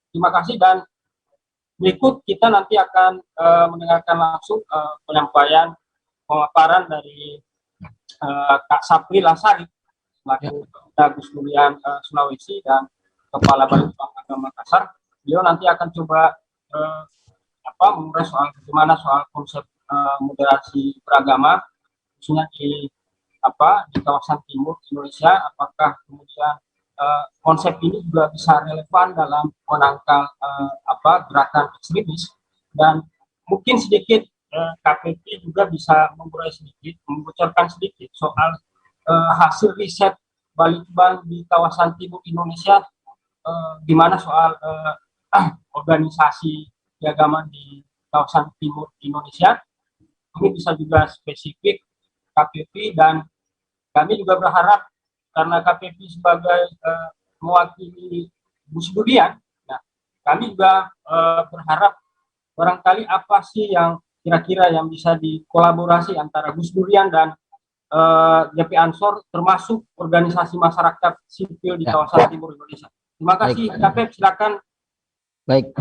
Terima kasih, dan berikut kita nanti akan mendengarkan langsung penyampaian pemaparan dari Kak Sapri Lasari selaku Gus Durian Sulawesi dan Kepala Balitbang Agama Makassar. Beliau nanti akan coba menguras soal bagaimana soal konsep moderasi beragama khususnya di kawasan timur Indonesia, apakah kemudian konsep ini juga bisa relevan dalam menangkal gerakan ekstremis, dan mungkin sedikit KPP juga bisa membocorkan sedikit soal hasil riset Balitbang di kawasan timur Indonesia gimana soal organisasi keagamaan di kawasan timur Indonesia. Ini bisa juga spesifik KPP, dan kami juga berharap karena KPP sebagai mewakili Gus Durian, nah, kami juga berharap barangkali apa sih yang kira-kira yang bisa dikolaborasi antara Gus Durian dan GP Ansor, termasuk organisasi masyarakat sipil di kawasan timur Indonesia. Terima kasih, KPP, silakan. Baik.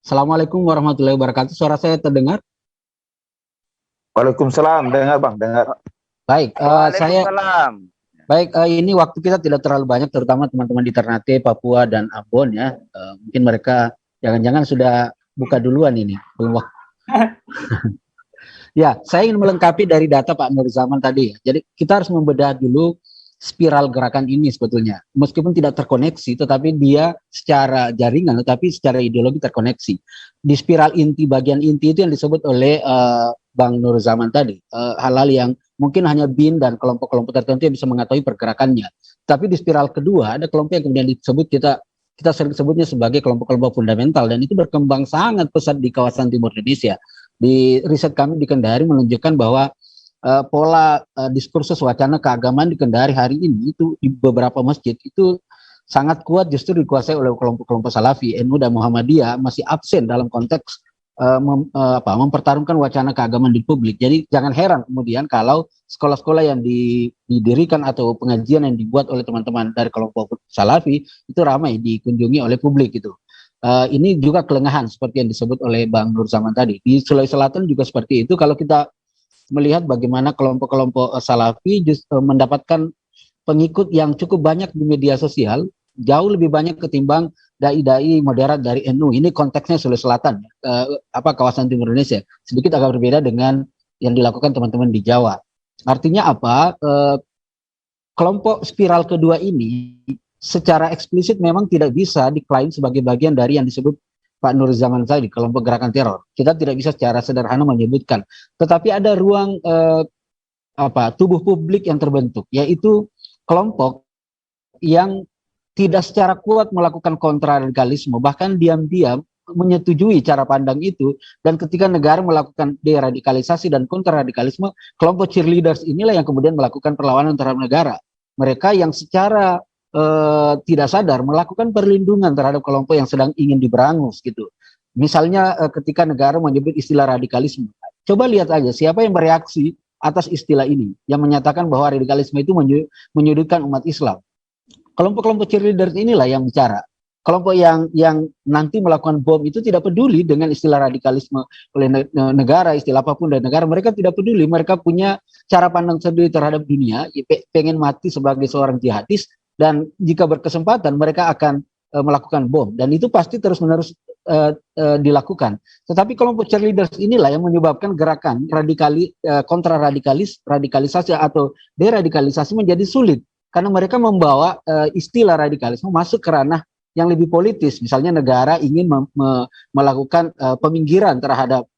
Assalamualaikum warahmatullahi wabarakatuh. Suara saya terdengar? Waalaikumsalam, dengar Bang, dengar. Baik, ini waktu kita tidak terlalu banyak, terutama teman-teman di Ternate, Papua, dan Ambon ya. Mungkin mereka jangan-jangan sudah buka duluan ini, belum waktu. Ya, saya ingin melengkapi dari data Pak Nur Zaman tadi ya. Jadi kita harus membedah dulu spiral gerakan ini sebetulnya. Meskipun tidak terkoneksi, tetapi dia secara jaringan, tetapi secara ideologi terkoneksi. Di spiral inti, bagian inti itu yang disebut oleh Bang Nur Zaman tadi, hal-hal yang mungkin hanya BIN dan kelompok-kelompok tertentu yang bisa mengetahui pergerakannya. Tapi di spiral kedua ada kelompok yang kemudian disebut kita sering sebutnya sebagai kelompok-kelompok fundamental, dan itu berkembang sangat pesat di kawasan timur Indonesia. Di riset kami di Kendari menunjukkan bahwa pola diskursus wacana keagamaan di Kendari hari ini itu di beberapa masjid itu sangat kuat justru dikuasai oleh kelompok-kelompok Salafi. NU dan Muhammadiyah masih absen dalam konteks mempertarungkan wacana keagamaan di publik. Jadi jangan heran kemudian kalau sekolah-sekolah yang didirikan atau pengajian yang dibuat oleh teman-teman dari kelompok Salafi itu ramai dikunjungi oleh publik gitu. Ini juga kelengahan seperti yang disebut oleh Bang Nur Zaman tadi. Di Sulawesi Selatan juga seperti itu. Kalau kita melihat bagaimana kelompok-kelompok Salafi mendapatkan pengikut yang cukup banyak di media sosial, jauh lebih banyak ketimbang dai-dai moderat dari NU. Ini konteksnya Sulawesi Selatan, kawasan timur Indonesia. Sedikit agak berbeda dengan yang dilakukan teman-teman di Jawa. Artinya apa? Kelompok spiral kedua ini secara eksplisit memang tidak bisa diklaim sebagai bagian dari yang disebut Pak Nur Zaman tadi, kelompok gerakan teror. Kita tidak bisa secara sederhana menyebutkan. Tetapi ada ruang tubuh publik yang terbentuk, yaitu kelompok yang tidak secara kuat melakukan kontraradikalisme, bahkan diam-diam menyetujui cara pandang itu, dan ketika negara melakukan deradikalisasi dan kontraradikalisme, kelompok cheerleaders inilah yang kemudian melakukan perlawanan terhadap negara. Mereka yang secara tidak sadar melakukan perlindungan terhadap kelompok yang sedang ingin diberangus gitu. Misalnya ketika negara menyebut istilah radikalisme, coba lihat aja siapa yang bereaksi atas istilah ini, yang menyatakan bahwa radikalisme itu menyudutkan umat Islam. Kelompok-kelompok cheerleaders inilah yang bicara. Kelompok yang nanti melakukan bom itu tidak peduli dengan istilah radikalisme oleh negara, istilah apapun dari negara. Mereka tidak peduli, mereka punya cara pandang sendiri terhadap dunia, pengen mati sebagai seorang jihadis, dan jika berkesempatan mereka akan melakukan bom, dan itu pasti terus-menerus dilakukan. Tetapi kelompok cheerleaders inilah yang menyebabkan gerakan radikalisasi atau deradikalisasi menjadi sulit, karena mereka membawa istilah radikalisme masuk ke ranah yang lebih politis. Misalnya negara ingin melakukan peminggiran terhadap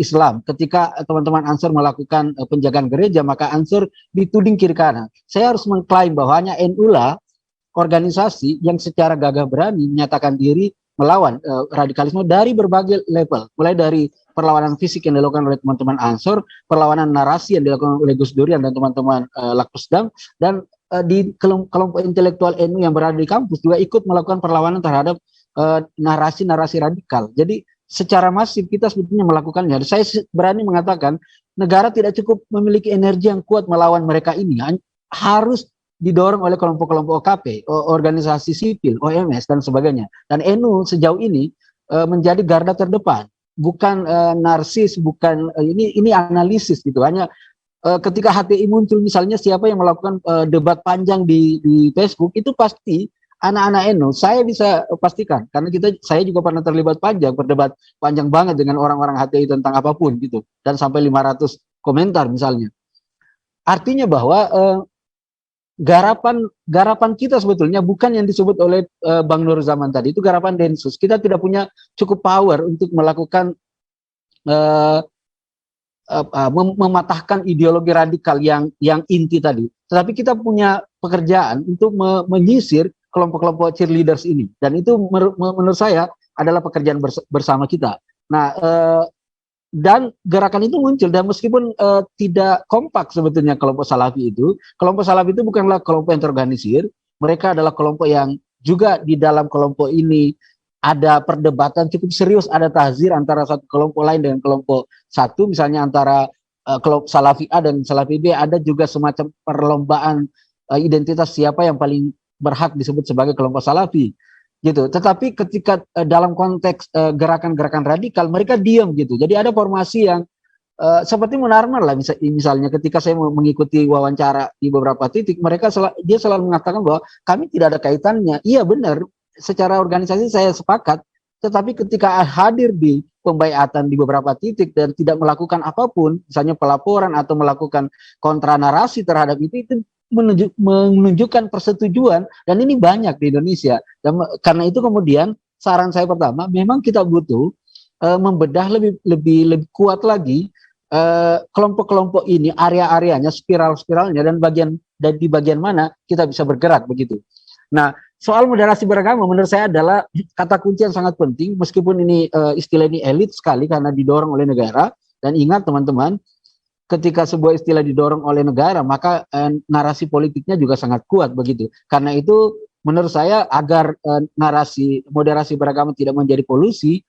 Islam. Ketika teman-teman Ansor melakukan penjagaan gereja, maka Ansor dituding kiri kanan. Saya harus mengklaim bahwa hanya NU lah organisasi yang secara gagah berani menyatakan diri melawan radikalisme dari berbagai level, mulai dari perlawanan fisik yang dilakukan oleh teman-teman Ansor, perlawanan narasi yang dilakukan oleh Gus Durian dan teman-teman Lakpusdam, dan di kelompok intelektual NU yang berada di kampus juga ikut melakukan perlawanan terhadap narasi-narasi radikal. Jadi secara masif kita sebetulnya melakukannya. Saya berani mengatakan negara tidak cukup memiliki energi yang kuat melawan mereka ini, harus didorong oleh kelompok-kelompok OKP, organisasi sipil, OMS dan sebagainya. Dan NU sejauh ini menjadi garda terdepan, bukan narsis, bukan ini analisis gitu. Hanya ketika HTI muncul misalnya, siapa yang melakukan debat panjang di Facebook itu pasti anak-anak NU. Saya bisa pastikan karena saya juga pernah terlibat berdebat panjang banget dengan orang-orang HTI tentang apapun gitu, dan sampai 500 komentar misalnya. Artinya bahwa garapan kita sebetulnya bukan yang disebut oleh Bang Nur Zaman tadi, itu garapan Densus. Kita tidak punya cukup power untuk melakukan mematahkan ideologi radikal yang inti tadi. Tetapi kita punya pekerjaan untuk menyisir kelompok-kelompok cheerleaders ini, dan itu menurut saya adalah pekerjaan bersama kita. Nah, dan gerakan itu muncul, dan meskipun tidak kompak sebetulnya kelompok Salafi itu bukanlah kelompok yang terorganisir. Mereka adalah kelompok yang juga di dalam kelompok ini ada perdebatan cukup serius, ada tahzir antara satu kelompok lain dengan kelompok satu, misalnya antara kelompok Salafi A dan Salafi B, ada juga semacam perlombaan identitas siapa yang paling berhak disebut sebagai kelompok Salafi gitu. Tetapi ketika dalam konteks gerakan-gerakan radikal, mereka diam gitu. Jadi ada formasi yang seperti Munarman lah, misalnya ketika saya mengikuti wawancara di beberapa titik, dia selalu mengatakan bahwa kami tidak ada kaitannya. Iya benar, secara organisasi saya sepakat, tetapi ketika hadir di pembaiatan di beberapa titik dan tidak melakukan apapun, misalnya pelaporan atau melakukan kontra narasi terhadap itu menunjukkan persetujuan, dan ini banyak di Indonesia. Dan karena itu kemudian saran saya pertama, memang kita butuh membedah lebih kuat lagi kelompok-kelompok ini, area-areanya, spiral-spiralnya, dan di bagian mana kita bisa bergerak begitu. Nah, soal moderasi beragama menurut saya adalah kata kunci yang sangat penting, meskipun ini istilah ini elit sekali karena didorong oleh negara. Dan ingat teman-teman, ketika sebuah istilah didorong oleh negara, maka narasi politiknya juga sangat kuat begitu. Karena itu menurut saya agar moderasi beragama tidak menjadi polisi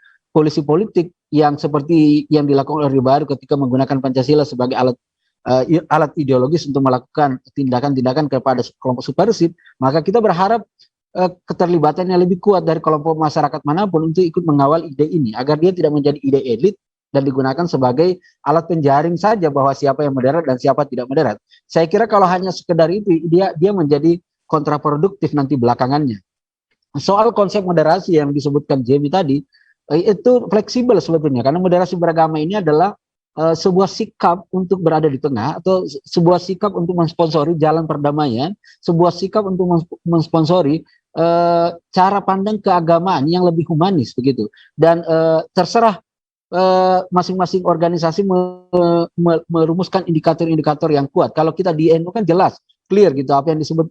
politik yang seperti yang dilakukan oleh Orde Baru ketika menggunakan Pancasila sebagai alat ideologis untuk melakukan tindakan-tindakan kepada kelompok subversif, maka kita berharap keterlibatannya lebih kuat dari kelompok masyarakat manapun untuk ikut mengawal ide ini, agar dia tidak menjadi ide elit dan digunakan sebagai alat penjaring saja bahwa siapa yang moderat dan siapa tidak moderat. Saya kira kalau hanya sekedar itu, dia menjadi kontraproduktif nanti belakangannya. Soal konsep moderasi yang disebutkan Jamie tadi, itu fleksibel sebetulnya, karena moderasi beragama ini adalah sebuah sikap untuk berada di tengah, atau sebuah sikap untuk mensponsori jalan perdamaian, sebuah sikap untuk mensponsori cara pandang keagamaan yang lebih humanis begitu. Dan terserah masing-masing organisasi merumuskan indikator-indikator yang kuat. Kalau kita di NU kan jelas, clear gitu apa yang disebut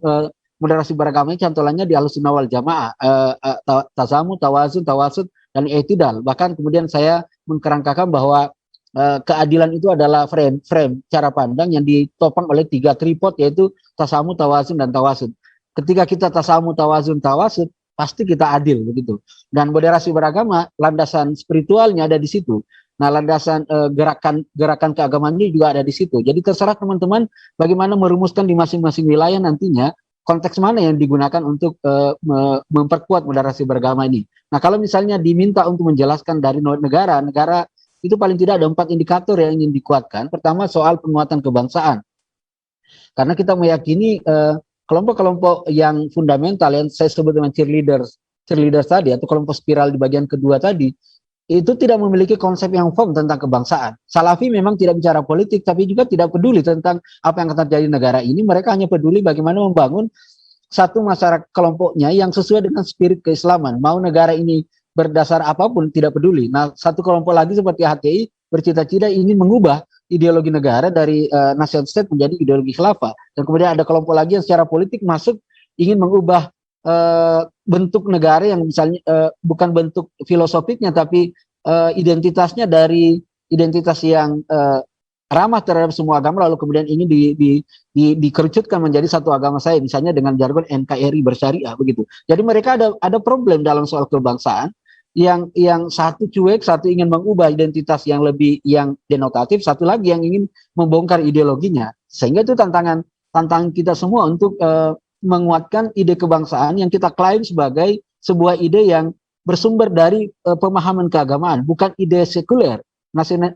moderasi beragama, cantolannya di Ahlussunnah wal Jamaah, tasamu, tawazun, tawasud, dan i'tidal. Bahkan kemudian saya mengkerangkakan bahwa keadilan itu adalah frame cara pandang yang ditopang oleh 3 tripod, yaitu tasamu, tawazun, dan tawasud. Ketika kita tasamu, tawazun, tawasud, pasti kita adil begitu. Dan moderasi beragama, landasan spiritualnya ada di situ. Nah, landasan gerakan keagamaan ini juga ada di situ. Jadi terserah teman-teman bagaimana merumuskan di masing-masing wilayah nantinya konteks mana yang digunakan untuk memperkuat moderasi beragama ini. Nah, kalau misalnya diminta untuk menjelaskan dari negara itu paling tidak ada 4 indikator yang ingin dikuatkan. Pertama, soal penguatan kebangsaan. Karena kita meyakini kelompok-kelompok yang fundamental yang saya sebut dengan cheerleaders tadi, atau kelompok spiral di bagian kedua tadi, itu tidak memiliki konsep yang firm tentang kebangsaan. Salafi memang tidak bicara politik, tapi juga tidak peduli tentang apa yang akan terjadi di negara ini. Mereka hanya peduli bagaimana membangun satu masyarakat kelompoknya yang sesuai dengan spirit keislaman. Mau negara ini berdasar apapun tidak peduli. Nah, satu kelompok lagi seperti HTI bercita-cita ingin mengubah ideologi negara dari nation state menjadi ideologi khilafah. Dan kemudian ada kelompok lagi yang secara politik masuk ingin mengubah bentuk negara yang misalnya bukan bentuk filosofiknya, tapi identitasnya dari identitas yang ramah terhadap semua agama, lalu kemudian ingin dikerucutkan menjadi satu agama saya, misalnya dengan jargon NKRI bersyariah begitu. Jadi mereka ada problem dalam soal kebangsaan, yang satu cuek, satu ingin mengubah identitas yang denotatif, satu lagi yang ingin membongkar ideologinya. Sehingga itu tantangan kita semua untuk menguatkan ide kebangsaan yang kita klaim sebagai sebuah ide yang bersumber dari pemahaman keagamaan, bukan ide sekuler.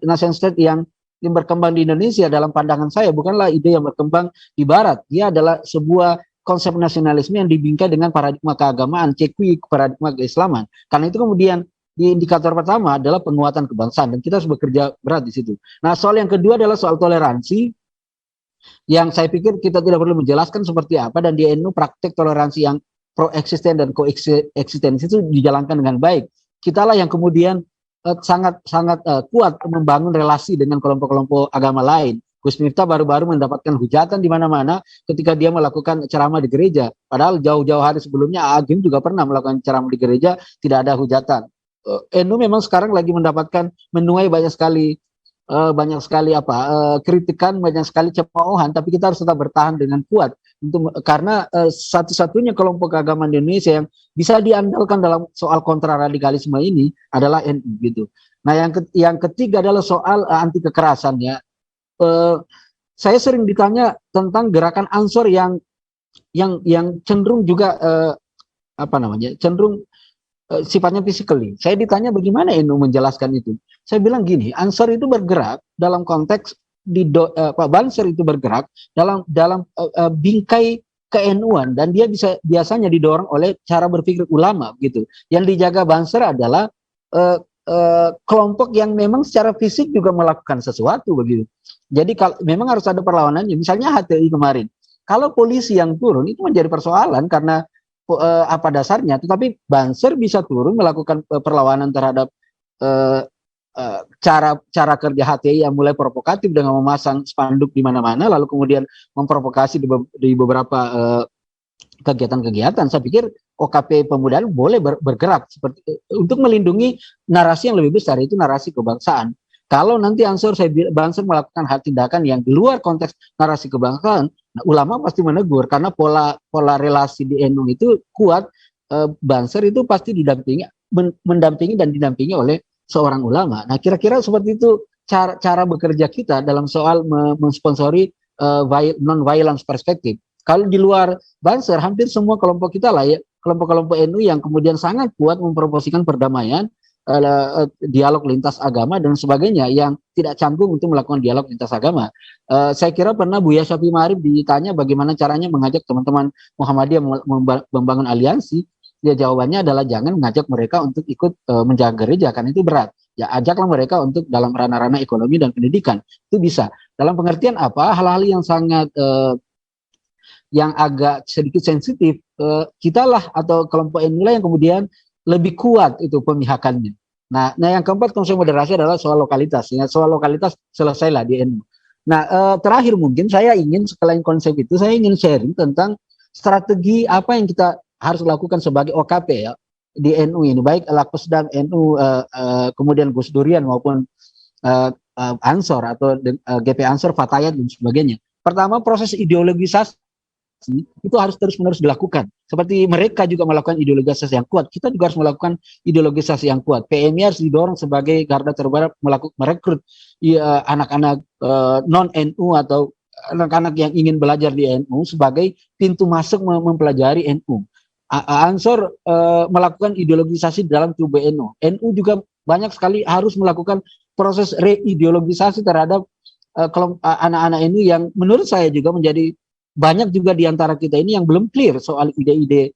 Nation state yang berkembang di Indonesia dalam pandangan saya bukanlah ide yang berkembang di Barat. Dia adalah sebuah konsep nasionalisme yang dibingkai dengan paradigma keagamaan, cekui paradigma keislaman. Karena itu kemudian di indikator pertama adalah penguatan kebangsaan, dan kita harus bekerja berat di situ. Nah, soal yang kedua adalah soal toleransi, yang saya pikir kita tidak perlu menjelaskan seperti apa, dan di NU praktek toleransi yang pro-eksisten dan koeksistensi itu dijalankan dengan baik. Kitalah yang kemudian sangat kuat membangun relasi dengan kelompok-kelompok agama lain. Gus Miftah baru-baru mendapatkan hujatan di mana-mana ketika dia melakukan ceramah di gereja. Padahal jauh-jauh hari sebelumnya Agim juga pernah melakukan ceramah di gereja, tidak ada hujatan. NU memang sekarang lagi mendapatkan menuai banyak sekali kritikan, banyak sekali cemoohan, tapi kita harus tetap bertahan dengan kuat karena satu-satunya kelompok agama di Indonesia yang bisa diandalkan dalam soal kontraradikalisme ini adalah NU gitu. Nah, yang ketiga adalah soal anti kekerasan ya. Saya sering ditanya tentang gerakan Ansor yang cenderung juga cenderung sifatnya physically. Saya ditanya bagaimana NU menjelaskan itu. Saya bilang gini, Ansor itu bergerak dalam konteks Banser itu bergerak dalam bingkai ke-NU-an dan dia biasanya didorong oleh cara berpikir ulama gitu. Yang dijaga Banser adalah kelompok yang memang secara fisik juga melakukan sesuatu begitu. Jadi memang harus ada perlawanannya. Misalnya HTI kemarin, kalau polisi yang turun itu menjadi persoalan karena apa dasarnya. Tetapi Banser bisa turun melakukan perlawanan terhadap cara kerja HTI yang mulai provokatif dengan memasang spanduk di mana-mana, lalu kemudian memprovokasi di beberapa kegiatan-kegiatan. Saya pikir OKP Pemuda boleh bergerak seperti untuk melindungi narasi yang lebih besar, itu narasi kebangsaan. Kalau nanti Banser melakukan hal tindakan yang di luar konteks narasi kebangsaan, nah, ulama pasti menegur karena pola relasi di NU itu kuat. Banser itu pasti mendampingi dan didampingi oleh seorang ulama. Nah, kira-kira seperti itu cara bekerja kita dalam soal mensponsori non-violence perspektif. Kalau di luar Banser, hampir semua kelompok kita lah ya, kelompok-kelompok NU yang kemudian sangat kuat mempromosikan perdamaian, dialog lintas agama dan sebagainya, yang tidak canggung untuk melakukan dialog lintas agama. Saya kira pernah Buya Syafi'i Ma'arif ditanya bagaimana caranya mengajak teman-teman Muhammadiyah membangun aliansi. Dia jawabannya adalah jangan mengajak mereka untuk ikut menjaga gereja, karena itu berat. Ya, ajaklah mereka untuk dalam ranah-ranah ekonomi dan pendidikan. Itu bisa. Dalam pengertian apa? Hal-hal yang sangat yang agak sedikit sensitif, kita lah atau kelompok inilah yang kemudian lebih kuat itu pemihakannya. Nah yang keempat konsep moderasi adalah soal lokalitas. Ya, soal lokalitas selesailah di NU. Nah, terakhir mungkin saya ingin selain konsep itu, saya ingin sharing tentang strategi apa yang kita harus lakukan sebagai OKP ya di NU ini, baik Lakpesdam NU, kemudian Gus Durian maupun Ansor atau GP Ansor, Fatayat dan sebagainya. Pertama, proses ideologisasi itu harus terus-menerus dilakukan. Seperti mereka juga melakukan ideologisasi yang kuat, kita juga harus melakukan ideologisasi yang kuat. PMI harus didorong sebagai garda terdepan merekrut anak-anak non-NU atau anak-anak yang ingin belajar di NU sebagai pintu masuk mempelajari NU. Ansor melakukan ideologisasi dalam tubuh NU. NU juga banyak sekali harus melakukan proses reideologisasi terhadap anak-anak NU yang menurut saya juga menjadi banyak juga di antara kita ini yang belum clear soal ide-ide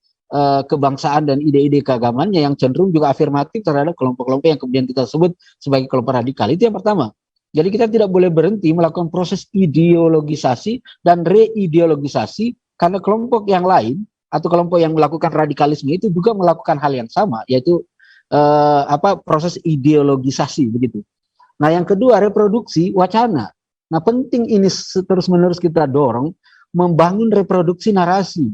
kebangsaan dan ide-ide keagamannya, yang cenderung juga afirmatif terhadap kelompok-kelompok yang kemudian kita sebut sebagai kelompok radikal. Itu yang pertama. Jadi kita tidak boleh berhenti melakukan proses ideologisasi dan reideologisasi, karena kelompok yang lain atau kelompok yang melakukan radikalisme itu juga melakukan hal yang sama, yaitu proses ideologisasi begitu. Nah, yang kedua, reproduksi wacana. Nah, penting ini terus-menerus kita dorong membangun reproduksi narasi.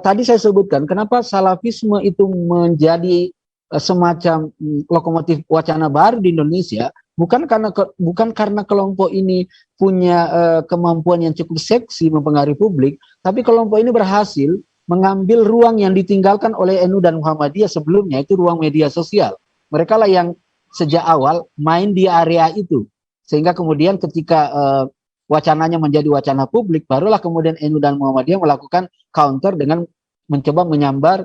Tadi saya sebutkan kenapa salafisme itu menjadi semacam lokomotif wacana baru di Indonesia, bukan karena kelompok ini punya kemampuan yang cukup seksi mempengaruhi publik, tapi kelompok ini berhasil mengambil ruang yang ditinggalkan oleh NU dan Muhammadiyah sebelumnya, itu ruang media sosial. Mereka lah yang sejak awal main di area itu, sehingga kemudian ketika wacananya menjadi wacana publik, barulah kemudian NU dan Muhammadiyah melakukan counter dengan mencoba menyambar,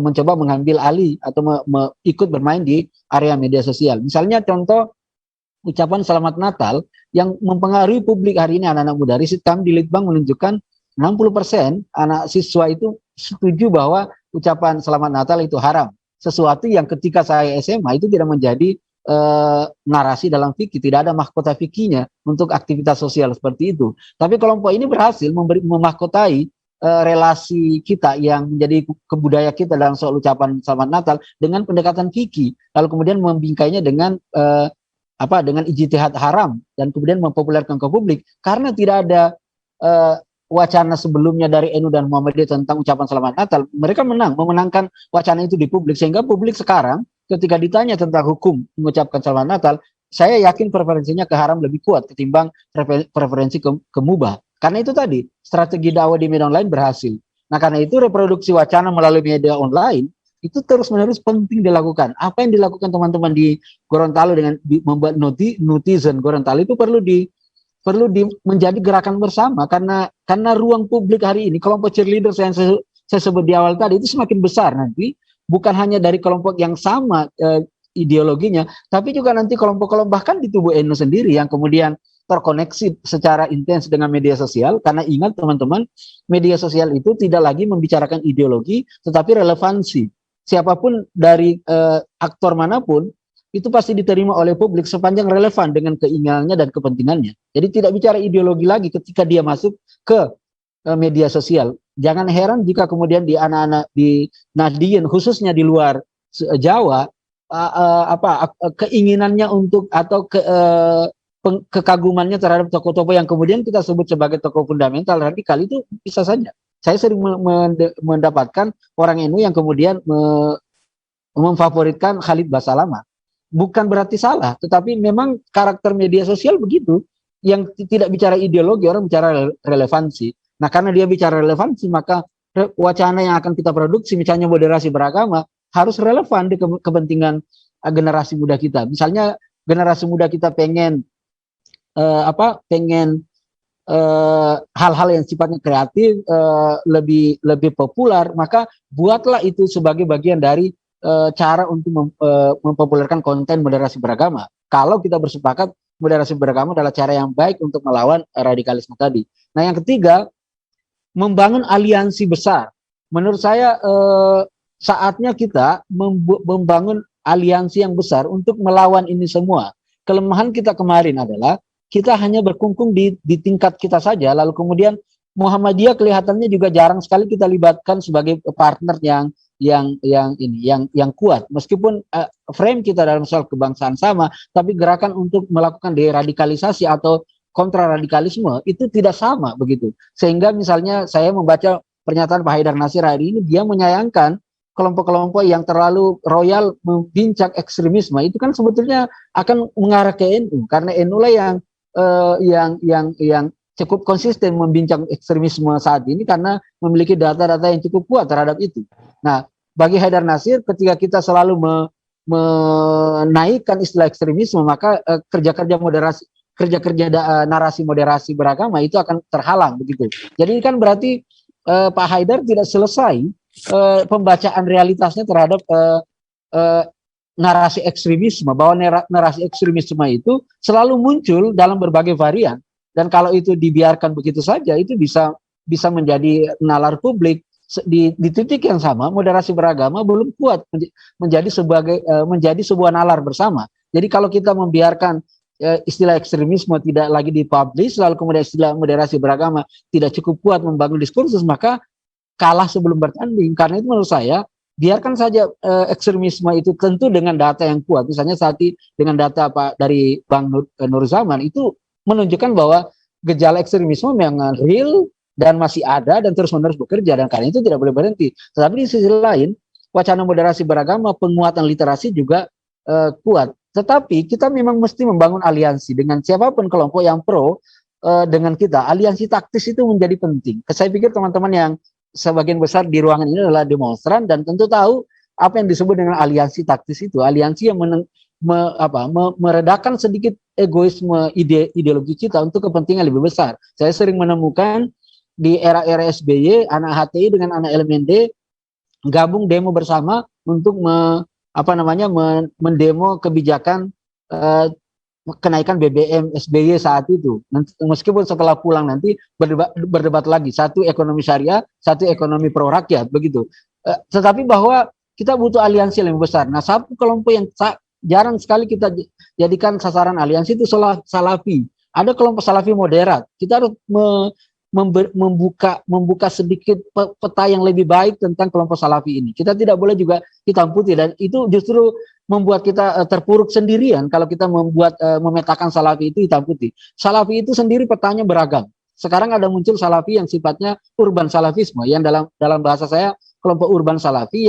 mencoba mengambil alih atau ikut bermain di area media sosial. Misalnya contoh ucapan Selamat Natal yang mempengaruhi publik hari ini anak-anak muda. Riset kami di Litbang menunjukkan 60% anak siswa itu setuju bahwa ucapan Selamat Natal itu haram. Sesuatu yang ketika saya SMA itu tidak menjadi narasi dalam fikih, tidak ada mahkota fikihnya untuk aktivitas sosial seperti itu. Tapi kelompok ini berhasil memahkotai relasi kita yang menjadi kebudaya kita dalam soal ucapan Selamat Natal dengan pendekatan fikih, lalu kemudian membingkainya dengan dengan ijtihad haram dan kemudian mempopulerkan ke publik karena tidak ada wacana sebelumnya dari NU dan Muhammadiyah tentang ucapan selamat Natal. Mereka memenangkan wacana itu di publik, sehingga publik sekarang ketika ditanya tentang hukum mengucapkan selamat Natal, saya yakin preferensinya ke haram lebih kuat ketimbang preferensi ke mubah. Karena itu tadi strategi dakwah di media online berhasil. Nah, karena itu reproduksi wacana melalui media online itu terus-menerus penting dilakukan. Apa yang dilakukan teman-teman di Gorontalo dengan membuat netizen Gorontalo itu perlu menjadi gerakan bersama, karena ruang publik hari ini, kelompok cheerleaders yang saya sebut di awal tadi itu semakin besar nanti, bukan hanya dari kelompok yang sama ideologinya, tapi juga nanti kelompok-kelompok bahkan di tubuh NU sendiri yang kemudian terkoneksi secara intens dengan media sosial. Karena ingat teman-teman, media sosial itu tidak lagi membicarakan ideologi, tetapi relevansi. Siapapun dari aktor manapun itu pasti diterima oleh publik sepanjang relevan dengan keinginannya dan kepentingannya. Jadi tidak bicara ideologi lagi ketika dia masuk ke media sosial. Jangan heran jika kemudian di anak-anak di Nahdien, khususnya di luar Jawa, keinginannya untuk atau kekagumannya terhadap tokoh-tokoh yang kemudian kita sebut sebagai tokoh fundamental radikal itu bisa saja. Saya sering mendapatkan orang NU yang kemudian memfavoritkan Khalid Basalamah. Bukan berarti salah, tetapi memang karakter media sosial begitu, yang tidak bicara ideologi, orang bicara relevansi. Nah, karena dia bicara relevansi, maka wacana yang akan kita produksi, misalnya moderasi beragama, harus relevan di kepentingan generasi muda kita. Misalnya generasi muda kita pengen hal-hal yang sifatnya kreatif, lebih populer, maka buatlah itu sebagai bagian dari cara untuk mempopulerkan konten moderasi beragama. Kalau kita bersepakat moderasi beragama adalah cara yang baik untuk melawan radikalisme tadi. Nah, yang ketiga, membangun aliansi besar. Menurut saya saatnya kita membangun aliansi yang besar untuk melawan ini semua. Kelemahan kita kemarin adalah kita hanya berkungkung di tingkat kita saja, lalu kemudian Muhammadiyah kelihatannya juga jarang sekali kita libatkan sebagai partner yang kuat. Meskipun frame kita dalam soal kebangsaan sama, tapi gerakan untuk melakukan deradikalisasi atau kontraradikalisme itu tidak sama begitu. Sehingga misalnya saya membaca pernyataan Pak Haidar Nasir hari ini, dia menyayangkan kelompok-kelompok yang terlalu royal membincang ekstremisme itu kan sebetulnya akan mengarah ke NU, karena NU lah yang cukup konsisten membincang ekstremisme saat ini karena memiliki data-data yang cukup kuat terhadap itu. Nah, bagi Haidar Nasir, ketika kita selalu menaikkan istilah ekstremisme, maka kerja-kerja narasi moderasi beragama itu akan terhalang begitu. Jadi kan berarti Pak Haidar tidak selesai pembacaan realitasnya terhadap narasi ekstremisme, bahwa narasi ekstremisme itu selalu muncul dalam berbagai varian, dan kalau itu dibiarkan begitu saja itu bisa menjadi nalar publik. Di titik yang sama moderasi beragama belum kuat menjadi sebuah nalar bersama. Jadi kalau kita membiarkan istilah ekstremisme tidak lagi dipublish, lalu kemudian istilah moderasi beragama tidak cukup kuat membangun diskursus, maka kalah sebelum bertanding. Karena itu menurut saya biarkan saja ekstremisme itu tentu dengan data yang kuat. Misalnya saat ini dengan data dari Bang Nur Zaman itu menunjukkan bahwa gejala ekstremisme memang real dan masih ada dan terus-menerus bekerja, dan karena itu tidak boleh berhenti. Tetapi di sisi lain, wacana moderasi beragama, penguatan literasi juga kuat. Tetapi kita memang mesti membangun aliansi dengan siapapun kelompok yang pro dengan kita. Aliansi taktis itu menjadi penting. Saya pikir teman-teman yang sebagian besar di ruangan ini adalah demonstran dan tentu tahu apa yang disebut dengan aliansi taktis itu. Aliansi yang meredakan sedikit egoisme ideologi kita untuk kepentingan lebih besar. Saya sering menemukan di era-era SBY, anak HTI dengan anak LMND gabung demo bersama untuk mendemo kebijakan kenaikan BBM SBY saat itu. Meskipun setelah pulang nanti berdebat lagi, satu ekonomi syariah, satu ekonomi pro rakyat begitu. Tetapi bahwa kita butuh aliansi yang lebih besar. Nah, satu kelompok yang jarang sekali kita jadikan sasaran aliansi itu Salafi. Ada kelompok Salafi moderat. Kita harus membuka sedikit peta yang lebih baik tentang kelompok Salafi ini. Kita tidak boleh juga hitam putih, dan itu justru membuat kita terpuruk sendirian kalau kita memetakan Salafi itu hitam putih. Salafi itu sendiri petanya beragam. Sekarang ada muncul Salafi yang sifatnya urban salafisme, yang dalam bahasa saya kelompok urban Salafi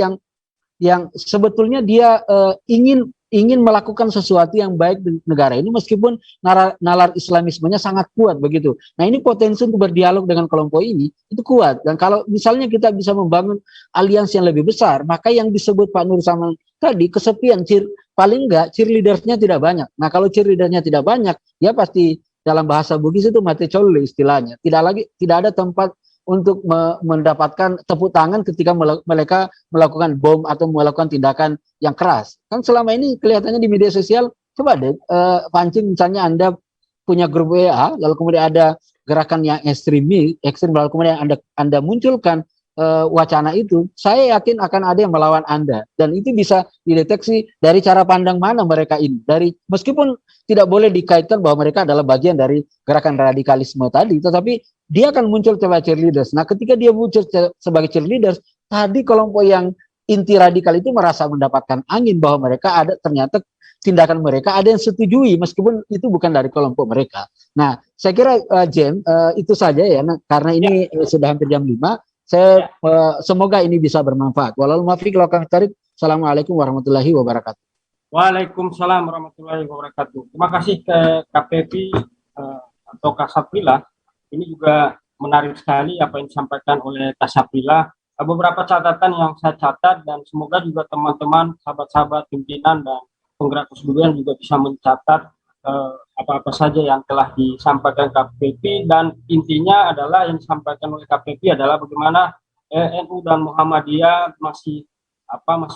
yang sebetulnya dia ingin melakukan sesuatu yang baik di negara ini, meskipun nalar Islamismenya sangat kuat begitu. Nah, ini potensi untuk berdialog dengan kelompok ini itu kuat, dan kalau misalnya kita bisa membangun aliansi yang lebih besar, maka yang disebut Pak Nur Zaman tadi kesepian, paling enggak cheerleadersnya tidak banyak. Nah, kalau cheerleadersnya tidak banyak, ya pasti dalam bahasa Bugis itu mati coli istilahnya. Tidak ada tempat untuk mendapatkan tepuk tangan ketika mereka melakukan bom atau melakukan tindakan yang keras. Kan selama ini kelihatannya di media sosial, coba deh pancing misalnya Anda punya grup WA, lalu kemudian ada gerakan yang ekstrim, lalu kemudian Anda munculkan wacana itu, saya yakin akan ada yang melawan Anda, dan itu bisa dideteksi dari cara pandang mana mereka ini. Meskipun tidak boleh dikaitkan bahwa mereka adalah bagian dari gerakan radikalisme tadi, tetapi dia akan muncul sebagai cheerleaders. Nah, ketika dia muncul sebagai cheerleaders, tadi kelompok yang inti radikal itu merasa mendapatkan angin bahwa mereka ternyata tindakan mereka ada yang setujui meskipun itu bukan dari kelompok mereka. Nah, saya kira Jem, itu saja ya, karena ini sudah hampir jam 5. Saya semoga ini bisa bermanfaat. Walau muwaffiq wal hidayah. Assalamualaikum warahmatullahi wabarakatuh. Waalaikumsalam warahmatullahi wabarakatuh. Terima kasih ke KPP atau Kasatwila. Ini juga menarik sekali apa yang disampaikan oleh Kasatwila. Beberapa catatan yang saya catat, dan semoga juga teman-teman, sahabat-sahabat pimpinan dan penggerak kebudayaan juga bisa mencatat apa-apa saja yang telah disampaikan KPP, dan intinya adalah yang disampaikan oleh KPP adalah bagaimana NU dan Muhammadiyah masih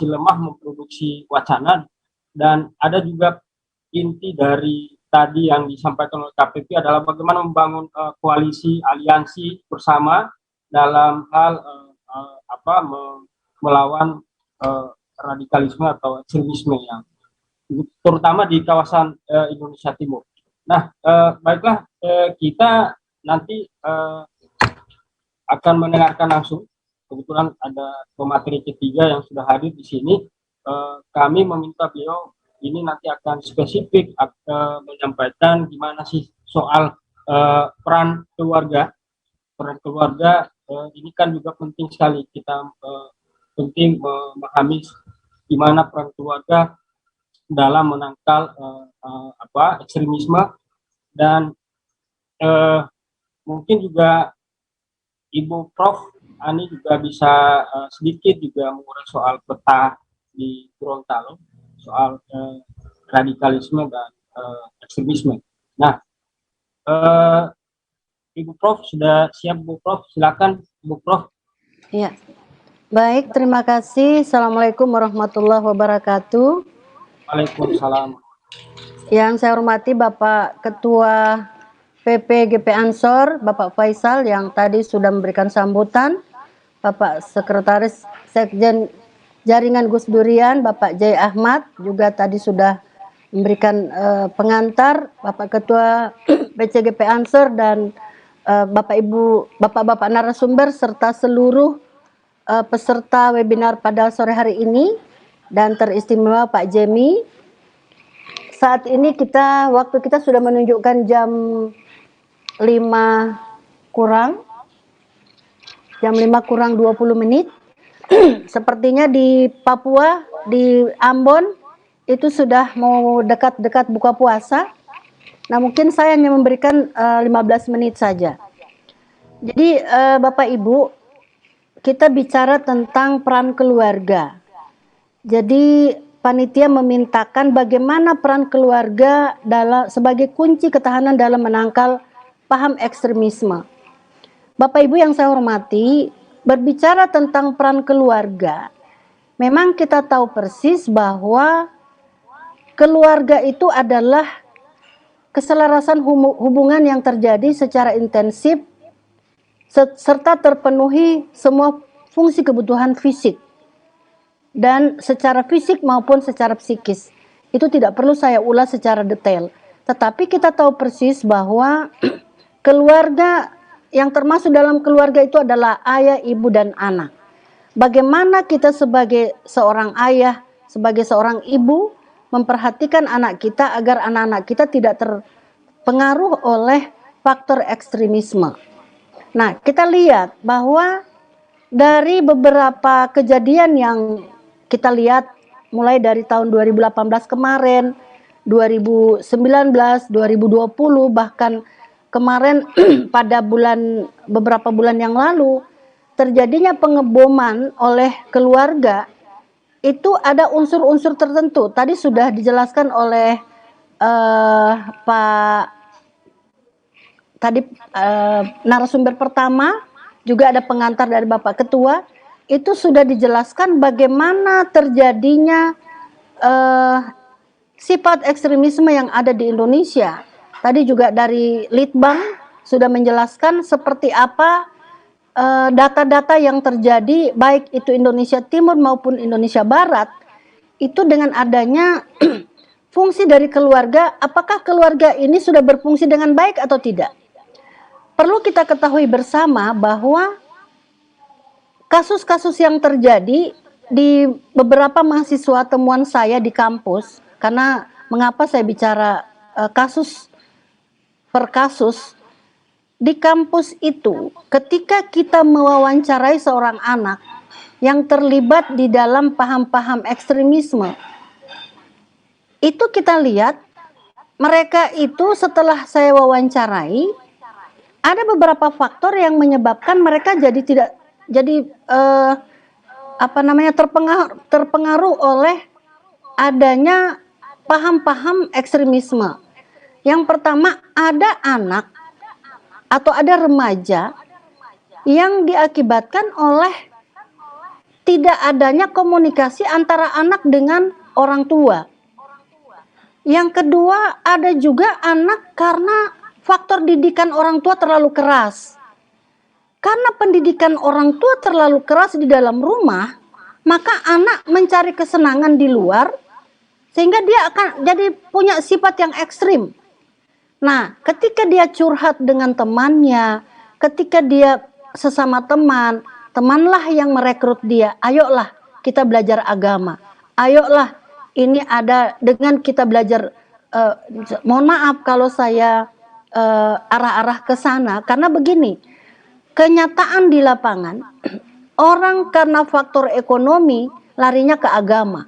lemah memproduksi wacana, dan ada juga inti dari tadi yang disampaikan oleh KPP adalah bagaimana membangun koalisi aliansi bersama dalam hal melawan radikalisme atau ekstremisme yang terutama di kawasan Indonesia Timur. Nah, baiklah, kita nanti akan mendengarkan langsung. Kebetulan ada pemateri ketiga yang sudah hadir di sini. Kami meminta beliau ini nanti akan spesifik menyampaikan gimana sih soal peran keluarga. Peran keluarga ini kan juga penting sekali, kita penting memahami gimana peran keluarga dalam menangkal ekstremisme, dan mungkin juga Ibu Prof Ani juga bisa sedikit juga mengurai soal peta di Gorontalo soal radikalisme dan ekstremisme. Nah, Ibu Prof sudah siap, Bu Prof? Silakan, Bu Prof. Ya, baik, terima kasih. Assalamualaikum warahmatullahi wabarakatuh. Waalaikumsalam. Yang saya hormati Bapak Ketua PPGP Ansor, Bapak Faisal yang tadi sudah memberikan sambutan, Bapak Sekretaris Sekjen Jaringan Gus Durian, Bapak Jai Ahmad juga tadi sudah memberikan pengantar, Bapak Ketua PCGP Ansor, dan Bapak-Bapak narasumber serta seluruh peserta webinar pada sore hari ini, dan teristimewa Pak Jemi. Saat ini waktu kita sudah menunjukkan jam 5 kurang 20 menit. Sepertinya di Papua, di Ambon itu sudah mau dekat-dekat buka puasa. Nah, mungkin saya hanya memberikan 15 menit saja. Jadi Bapak Ibu, kita bicara tentang peran keluarga. Jadi panitia memintakan bagaimana peran keluarga sebagai kunci ketahanan dalam menangkal paham ekstremisme. Bapak Ibu yang saya hormati, berbicara tentang peran keluarga, memang kita tahu persis bahwa keluarga itu adalah keselarasan hubungan yang terjadi secara intensif serta terpenuhi semua fungsi kebutuhan fisik, dan secara fisik maupun secara psikis. Itu tidak perlu saya ulas secara detail. Tetapi kita tahu persis bahwa keluarga yang termasuk dalam keluarga itu adalah ayah, ibu, dan anak. Bagaimana kita sebagai seorang ayah, sebagai seorang ibu, memperhatikan anak kita agar anak-anak kita tidak terpengaruh oleh faktor ekstremisme. Nah, kita lihat bahwa dari beberapa kejadian yang kita lihat mulai dari tahun 2018 kemarin, 2019, 2020, bahkan kemarin pada beberapa bulan yang lalu, terjadinya pengeboman oleh keluarga, itu ada unsur-unsur tertentu. Tadi sudah dijelaskan oleh narasumber pertama, juga ada pengantar dari Bapak Ketua, itu sudah dijelaskan bagaimana terjadinya sifat ekstremisme yang ada di Indonesia. Tadi juga dari Litbang sudah menjelaskan seperti apa data-data yang terjadi, baik itu Indonesia Timur maupun Indonesia Barat, itu dengan adanya fungsi dari keluarga, apakah keluarga ini sudah berfungsi dengan baik atau tidak. Perlu kita ketahui bersama bahwa kasus-kasus yang terjadi di beberapa mahasiswa temuan saya di kampus, karena mengapa saya bicara kasus per kasus, di kampus itu ketika kita mewawancarai seorang anak yang terlibat di dalam paham-paham ekstremisme, itu kita lihat mereka itu setelah saya wawancarai, ada beberapa faktor yang menyebabkan mereka terpengaruh oleh adanya paham-paham ekstremisme. Yang pertama, ada anak atau ada remaja yang diakibatkan oleh tidak adanya komunikasi antara anak dengan orang tua. Yang kedua, ada juga anak karena faktor didikan orang tua terlalu keras. Karena pendidikan orang tua terlalu keras di dalam rumah, maka anak mencari kesenangan di luar, sehingga dia akan jadi punya sifat yang ekstrim. Nah, ketika dia curhat dengan temannya, ketika dia sesama teman, temanlah yang merekrut dia, ayolah kita belajar agama, ayolah ini ada dengan kita belajar, mohon maaf kalau saya arah-arah ke sana, karena begini, kenyataan di lapangan, orang karena faktor ekonomi larinya ke agama,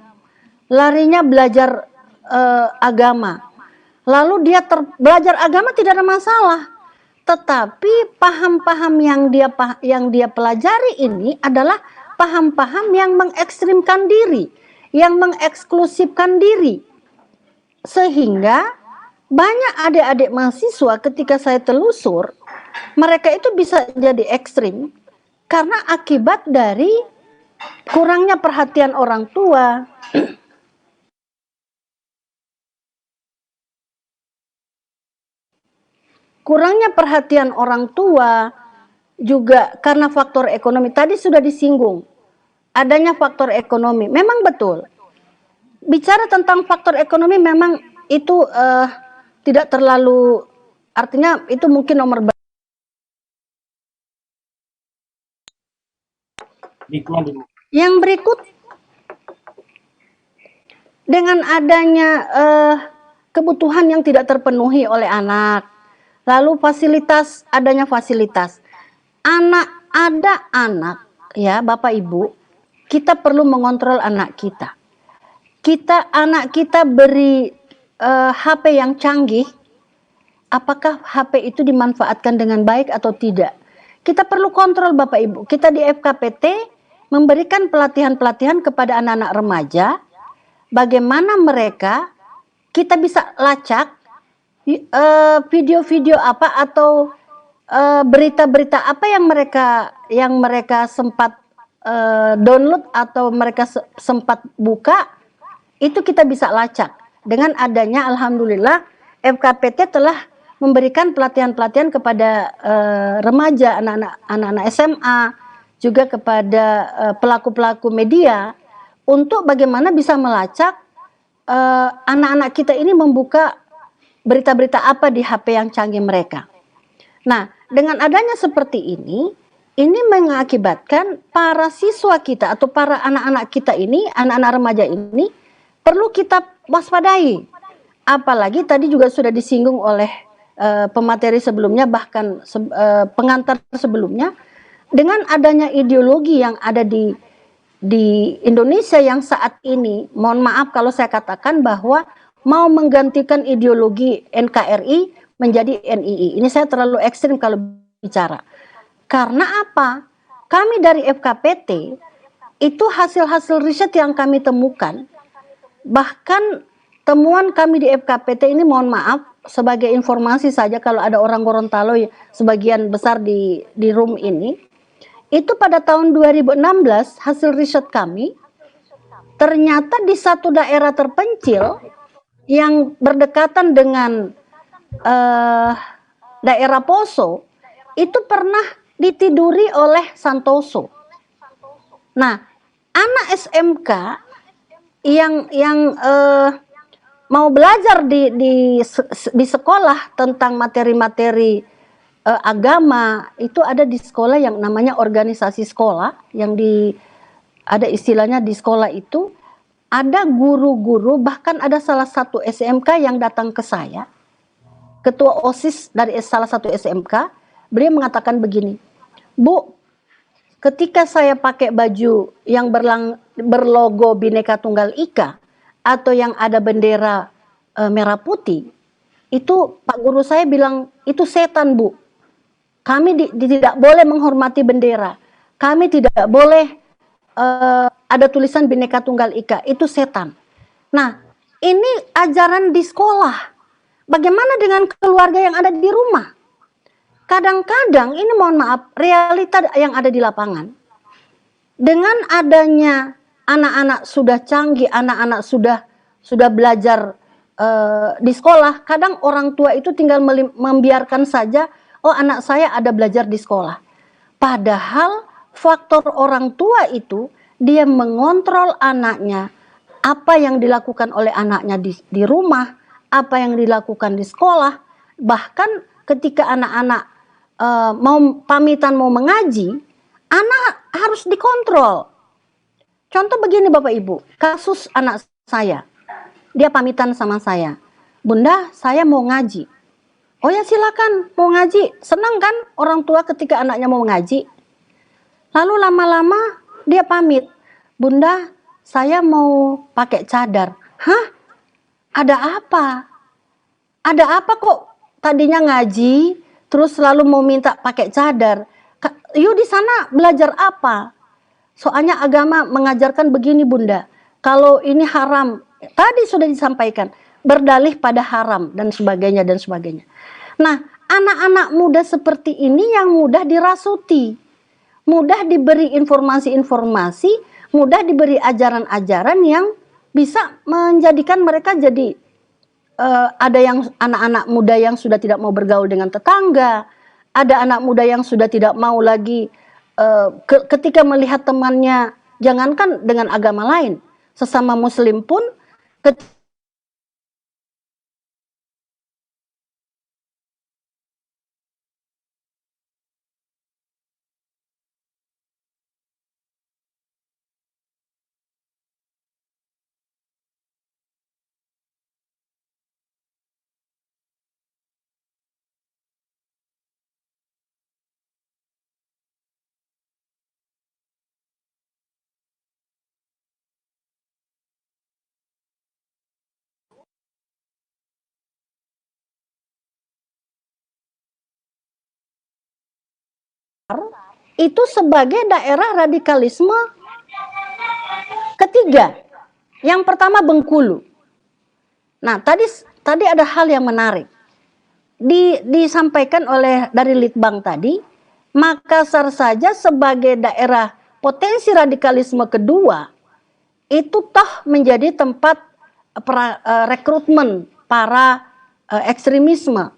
larinya belajar agama. Lalu dia belajar agama tidak ada masalah, tetapi paham-paham yang dia pelajari ini adalah paham-paham yang mengekstrimkan diri, yang mengeksklusifkan diri, sehingga banyak adik-adik mahasiswa ketika saya telusur, mereka itu bisa jadi ekstrim karena akibat dari kurangnya perhatian orang tua. Kurangnya perhatian orang tua juga karena faktor ekonomi. Tadi sudah disinggung, adanya faktor ekonomi. Memang betul. Bicara tentang faktor ekonomi memang itu tidak terlalu, artinya itu mungkin nomor yang berikut, dengan adanya kebutuhan yang tidak terpenuhi oleh anak, lalu adanya fasilitas, ada anak ya Bapak Ibu, kita perlu mengontrol anak kita. Anak kita beri HP yang canggih, apakah HP itu dimanfaatkan dengan baik atau tidak? Kita perlu kontrol Bapak Ibu. Kita di FKPT memberikan pelatihan-pelatihan kepada anak-anak remaja, bagaimana kita bisa lacak video-video apa atau berita-berita apa yang mereka sempat download atau mereka sempat buka, itu kita bisa lacak. Dengan adanya alhamdulillah FKPT telah memberikan pelatihan-pelatihan kepada remaja, anak-anak SMA, juga kepada pelaku-pelaku media untuk bagaimana bisa melacak anak-anak kita ini membuka berita-berita apa di HP yang canggih mereka. Nah, dengan adanya seperti ini mengakibatkan para siswa kita atau para anak-anak kita ini, anak-anak remaja ini perlu kita waspadai. Apalagi tadi juga sudah disinggung oleh pemateri sebelumnya, bahkan pengantar sebelumnya, dengan adanya ideologi yang ada di Indonesia yang saat ini, mohon maaf kalau saya katakan bahwa mau menggantikan ideologi NKRI menjadi NII. Ini saya terlalu ekstrim kalau bicara. Karena apa? Kami dari FKPT itu hasil-hasil riset yang kami temukan, bahkan temuan kami di FKPT ini, mohon maaf sebagai informasi saja kalau ada orang Gorontalo sebagian besar di room ini, itu pada tahun 2016 hasil riset kami ternyata di satu daerah terpencil yang berdekatan dengan daerah Poso itu pernah ditiduri oleh Santoso. Nah, anak SMK yang mau belajar di sekolah tentang materi-materi agama, itu ada di sekolah yang namanya organisasi sekolah, yang ada istilahnya di sekolah itu ada guru-guru, bahkan ada salah satu SMK yang datang ke saya, ketua OSIS dari salah satu SMK. Beliau mengatakan begini, Bu, ketika saya pakai baju yang berlogo Bhinneka Tunggal Ika atau yang ada bendera merah putih, itu Pak guru saya bilang, itu setan, Bu. Kami tidak boleh menghormati bendera. Kami tidak boleh ada tulisan Bhinneka Tunggal Ika, itu setan. Nah, ini ajaran di sekolah. Bagaimana dengan keluarga yang ada di rumah? Kadang-kadang ini, mohon maaf, realita yang ada di lapangan. Dengan adanya anak-anak sudah canggih, anak-anak sudah belajar di sekolah, kadang orang tua itu tinggal membiarkan saja, oh anak saya ada belajar di sekolah. Padahal faktor orang tua itu, dia mengontrol anaknya, apa yang dilakukan oleh anaknya di rumah, apa yang dilakukan di sekolah, bahkan ketika anak-anak mau pamitan mau mengaji, anak harus dikontrol. Contoh begini Bapak Ibu, kasus anak saya, dia pamitan sama saya, Bunda saya mau ngaji. Oh ya silakan, mau ngaji, senang kan orang tua ketika anaknya mau ngaji. Lalu lama-lama dia pamit, Bunda saya mau pakai cadar. Hah? Ada apa? Ada apa kok tadinya ngaji, terus selalu mau minta pakai cadar? Yuk di sana belajar apa? Soalnya agama mengajarkan begini Bunda, kalau ini haram, tadi sudah disampaikan, berdalih pada haram dan sebagainya dan sebagainya. Nah, anak-anak muda seperti ini yang mudah dirasuti, mudah diberi informasi-informasi, mudah diberi ajaran-ajaran yang bisa menjadikan mereka jadi ada yang anak-anak muda yang sudah tidak mau bergaul dengan tetangga, ada anak muda yang sudah tidak mau lagi ketika melihat temannya, jangankan dengan agama lain, sesama muslim pun itu sebagai daerah radikalisme ketiga. Yang pertama Bengkulu. Nah, tadi ada hal yang menarik. Disampaikan oleh dari Litbang tadi, Makassar saja sebagai daerah potensi radikalisme kedua itu toh menjadi tempat rekrutmen para ekstremisme.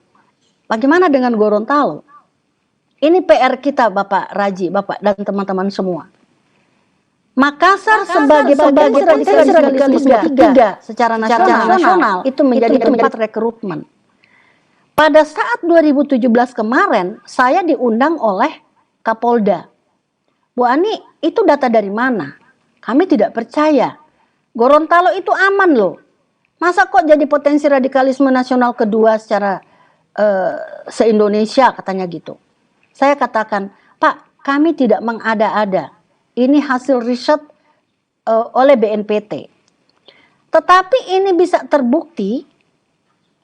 Bagaimana dengan Gorontalo? Ini PR kita Bapak Raji, Bapak dan teman-teman semua. Makassar sebagai potensi radikalisme ketiga secara nasional itu menjadi tempat rekrutmen. pada saat 2017 kemarin, saya diundang oleh Kapolda. Bu Ani, itu data dari mana? Kami tidak percaya. Gorontalo itu aman loh. Masa kok jadi potensi radikalisme nasional kedua secara se-Indonesia, katanya gitu. Saya katakan, Pak, kami tidak mengada-ada. Ini hasil riset oleh BNPT. Tetapi ini bisa terbukti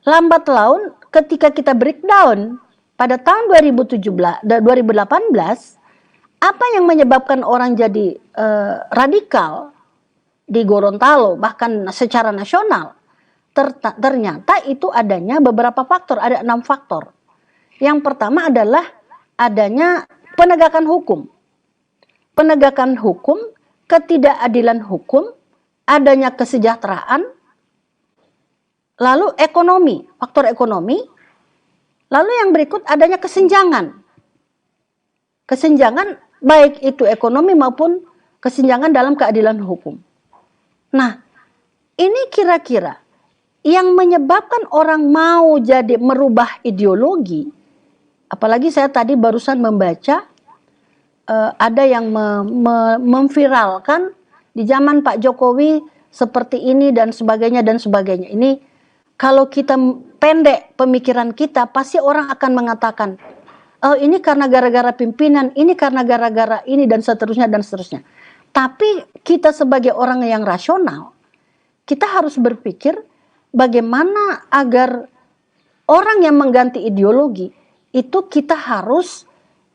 lambat laun ketika kita breakdown pada tahun 2018, apa yang menyebabkan orang jadi radikal di Gorontalo bahkan secara nasional, ternyata itu adanya beberapa faktor, ada 6 faktor. Yang pertama adalah adanya penegakan hukum. Penegakan hukum, ketidakadilan hukum, adanya kesejahteraan, lalu ekonomi, faktor ekonomi, lalu yang berikut adanya kesenjangan. Kesenjangan baik itu ekonomi maupun kesenjangan dalam keadilan hukum. Nah, ini kira-kira yang menyebabkan orang mau jadi merubah ideologi, apalagi saya tadi barusan membaca ada yang memviralkan di zaman Pak Jokowi seperti ini dan sebagainya dan sebagainya. Ini kalau kita pendek pemikiran kita, pasti orang akan mengatakan, oh ini karena gara-gara pimpinan, ini karena gara-gara ini dan seterusnya dan seterusnya. Tapi kita sebagai orang yang rasional, kita harus berpikir bagaimana agar orang yang mengganti ideologi itu kita harus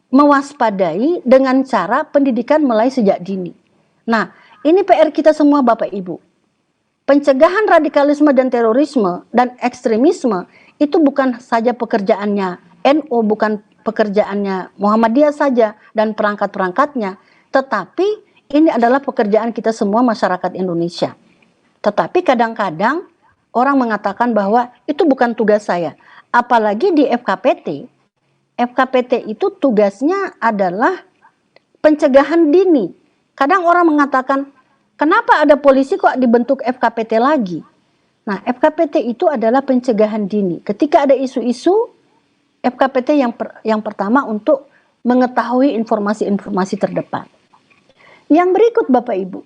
mewaspadai dengan cara pendidikan mulai sejak dini. Nah, ini PR kita semua Bapak Ibu. Pencegahan radikalisme dan terorisme dan ekstremisme itu bukan saja pekerjaannya NU, bukan pekerjaannya Muhammadiyah saja dan perangkat-perangkatnya, tetapi ini adalah pekerjaan kita semua masyarakat Indonesia. Tetapi kadang-kadang orang mengatakan bahwa itu bukan tugas saya. Apalagi di FKPT. FKPT itu tugasnya adalah pencegahan dini. Kadang orang mengatakan, kenapa ada polisi kok dibentuk FKPT lagi? Nah, FKPT itu adalah pencegahan dini. Ketika ada isu-isu, FKPT yang pertama untuk mengetahui informasi-informasi terdepan. Yang berikut Bapak Ibu,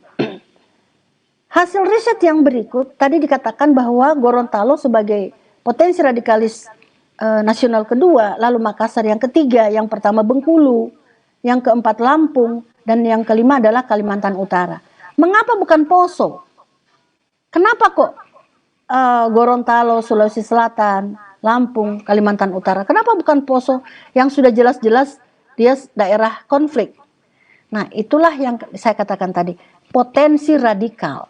hasil riset yang berikut tadi dikatakan bahwa Gorontalo sebagai potensi radikalis nasional kedua, lalu Makassar yang ketiga, yang pertama Bengkulu, yang keempat Lampung, dan yang kelima adalah Kalimantan Utara. Mengapa bukan Poso? Kenapa kok Gorontalo, Sulawesi Selatan, Lampung, Kalimantan Utara? Kenapa bukan Poso yang sudah jelas-jelas dia daerah konflik? Nah, itulah yang saya katakan tadi, potensi radikal.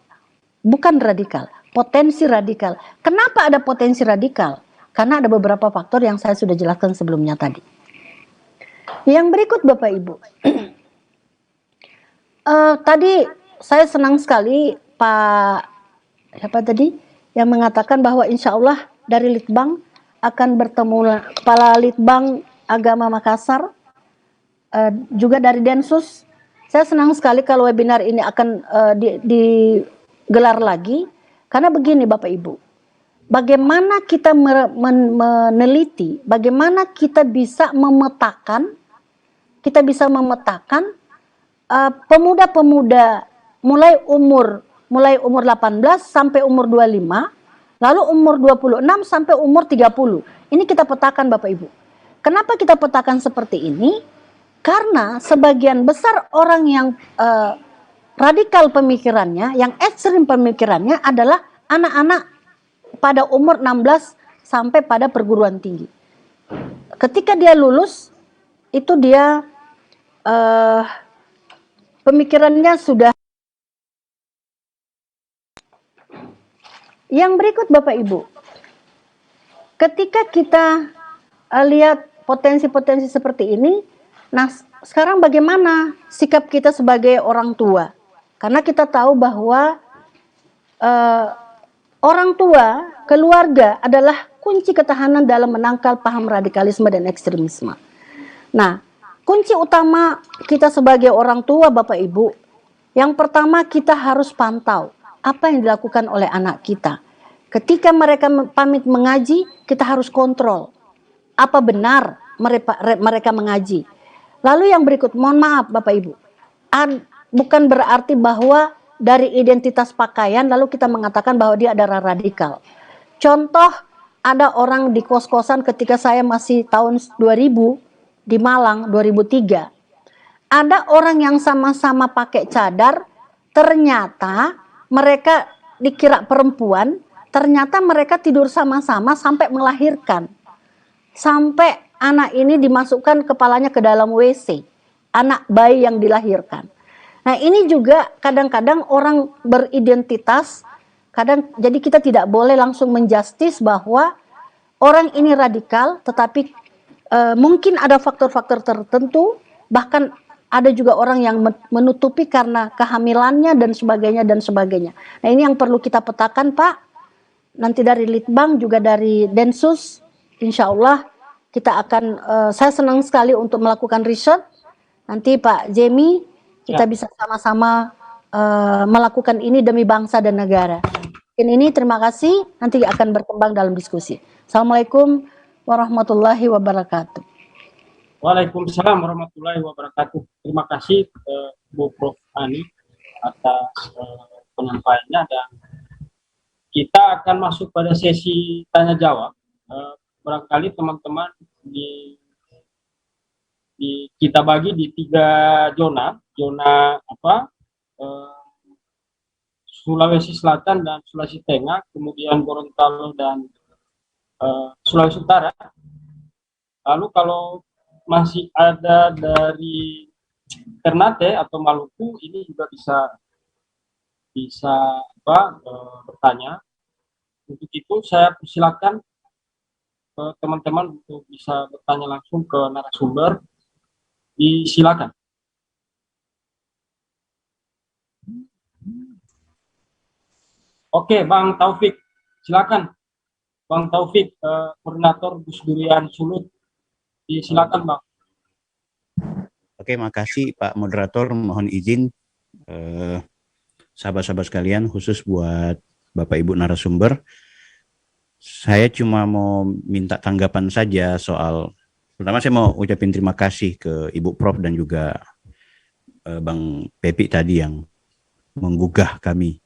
Bukan radikal, potensi radikal. Kenapa ada potensi radikal? Karena ada beberapa faktor yang saya sudah jelaskan sebelumnya tadi. Yang berikut Bapak Ibu. Tadi saya senang sekali Pak siapa tadi yang mengatakan bahwa insya Allah dari Litbang akan bertemu Kepala Litbang Agama Makassar, juga dari Densus. Saya senang sekali kalau webinar ini akan digelar lagi, karena begini Bapak Ibu. Bagaimana kita meneliti, bagaimana kita bisa memetakan pemuda-pemuda mulai umur 18 sampai umur 25, lalu umur 26 sampai umur 30. Ini kita petakan Bapak Ibu. Kenapa kita petakan seperti ini? Karena sebagian besar orang yang radikal pemikirannya, yang ekstrim pemikirannya adalah anak-anak pada umur 16 sampai pada perguruan tinggi. Ketika dia lulus, itu dia pemikirannya sudah. Yang berikut Bapak Ibu, ketika kita lihat potensi-potensi seperti ini, nah sekarang bagaimana sikap kita sebagai orang tua? Karena kita tahu bahwa orang tua, keluarga adalah kunci ketahanan dalam menangkal paham radikalisme dan ekstremisme. Nah, kunci utama kita sebagai orang tua Bapak Ibu, yang pertama kita harus pantau apa yang dilakukan oleh anak kita. Ketika mereka pamit mengaji, kita harus kontrol. apa benar mereka mengaji. Lalu yang berikut, mohon maaf Bapak Ibu, bukan berarti bahwa dari identitas pakaian lalu kita mengatakan bahwa dia adalah radikal. Contoh, ada orang di kos-kosan ketika saya masih tahun 2000 di Malang 2003. Ada orang yang sama-sama pakai cadar, ternyata mereka dikira perempuan, ternyata mereka tidur sama-sama sampai melahirkan. Sampai anak ini dimasukkan kepalanya ke dalam WC, anak bayi yang dilahirkan. Nah, ini juga kadang-kadang orang beridentitas, jadi kita tidak boleh langsung menjustis bahwa orang ini radikal, tetapi mungkin ada faktor-faktor tertentu, bahkan ada juga orang yang menutupi karena kehamilannya dan sebagainya dan sebagainya. Nah, ini yang perlu kita petakan, Pak. Nanti dari Litbang juga dari Densus, insya Allah kita akan, saya senang sekali untuk melakukan riset. Nanti Pak Jemi, kita bisa sama-sama melakukan ini demi bangsa dan negara. Ini terima kasih, nanti akan berkembang dalam diskusi. Assalamualaikum warahmatullahi wabarakatuh. Waalaikumsalam warahmatullahi wabarakatuh. Terima kasih Bu Prof. Ani atas penyampaiannya, dan kita akan masuk pada sesi tanya jawab. Barangkali teman-teman kita bagi di 3 zona Sulawesi Selatan dan Sulawesi Tengah, kemudian Gorontalo dan Sulawesi Utara. Lalu kalau masih ada dari Ternate atau Maluku, ini juga bisa bertanya. Untuk itu saya persilakan teman-teman untuk bisa bertanya langsung ke narasumber. Silakan. Oke, Bang Taufik, silakan. Bang Taufik, Koordinator Gus Durian Sulut. Silakan, Bang. Oke, makasih Pak Moderator. Mohon izin sahabat-sahabat sekalian, khusus buat Bapak Ibu narasumber. Saya cuma mau minta tanggapan saja soal, pertama saya mau ucapin terima kasih ke Ibu Prof dan juga Bang Pepi tadi yang menggugah kami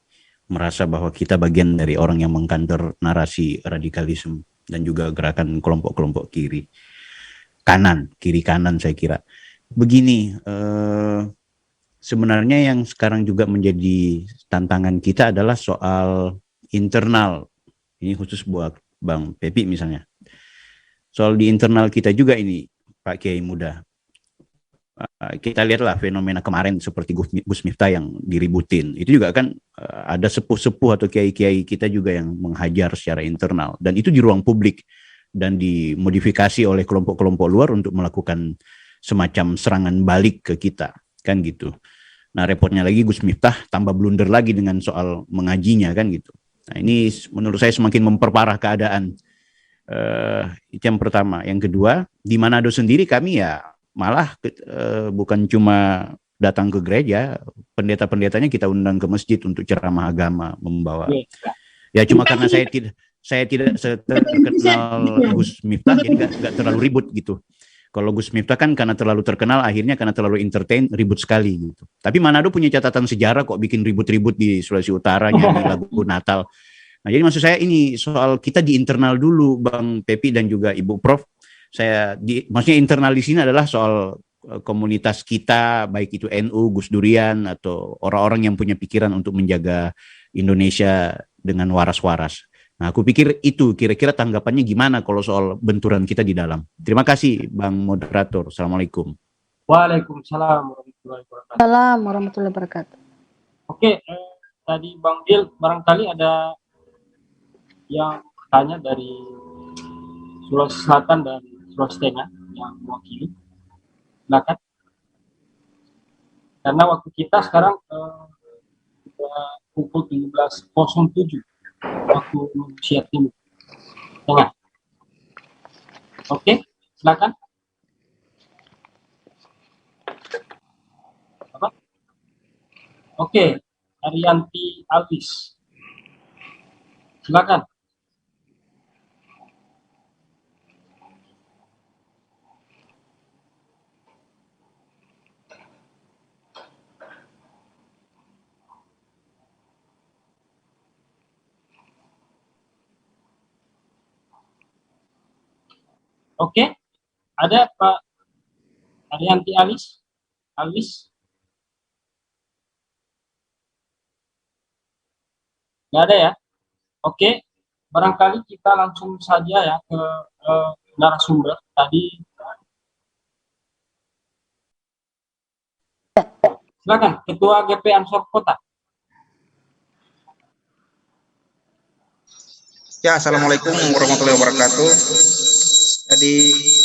merasa bahwa kita bagian dari orang yang mengkantor narasi radikalisme dan juga gerakan kelompok-kelompok kiri kanan saya kira. Begini, sebenarnya yang sekarang juga menjadi tantangan kita adalah soal internal. Ini khusus buat Bang Pepi misalnya. Soal di internal kita juga ini, Pak Kiai Muda. Kita lihatlah fenomena kemarin seperti Gus Miftah yang diributin. Itu juga kan ada sepuh-sepuh atau kiai-kiai kita juga yang menghajar secara internal. Dan itu di ruang publik dan dimodifikasi oleh kelompok-kelompok luar untuk melakukan semacam serangan balik ke kita. Kan gitu. Nah, repotnya lagi Gus Miftah tambah blunder lagi dengan soal mengajinya kan gitu. Nah, ini menurut saya semakin memperparah keadaan. Itu yang pertama. Yang kedua, di Manado sendiri kami ya malah bukan cuma datang ke gereja, pendeta-pendetanya kita undang ke masjid untuk ceramah agama, membawa. Ya cuma karena saya tidak terkenal Gus Miftah, jadi nggak terlalu ribut gitu. Kalau Gus Miftah kan karena terlalu terkenal, akhirnya karena terlalu entertain, ribut sekali gitu. Tapi Manado punya catatan sejarah kok bikin ribut-ribut di Sulawesi Utara, nyanyi lagu Natal. Nah, jadi maksud saya ini soal kita di internal dulu, Bang Pepi dan juga Ibu Prof. Maksudnya internal di sini adalah soal komunitas kita, baik itu NU, Gus Durian, atau orang-orang yang punya pikiran untuk menjaga Indonesia dengan waras-waras. Nah, aku pikir itu kira-kira tanggapannya gimana kalau soal benturan kita di dalam. Terima kasih, Bang Moderator. Assalamualaikum. Waalaikumsalam warahmatullahi wabarakatuh. Assalamualaikum warahmatullahi wabarakatuh. Oke, tadi Bang Dil, barangkali ada yang bertanya dari Sulawesi Selatan dan Sulawesi Tengah yang mewakili. Silakan. Karena waktu kita sekarang pukul 17.07 waktu Indonesia Timur Tengah. Oke, silakan. Apa? Oke, Arianti Alvis. Silakan. Oke, ada Pak Arianti Alis? Nggak ada ya? Oke, barangkali kita langsung saja ya ke narasumber tadi. Silakan, Ketua GP Ansor Kota. Ya, Assalamualaikum warahmatullahi wabarakatuh. Jadi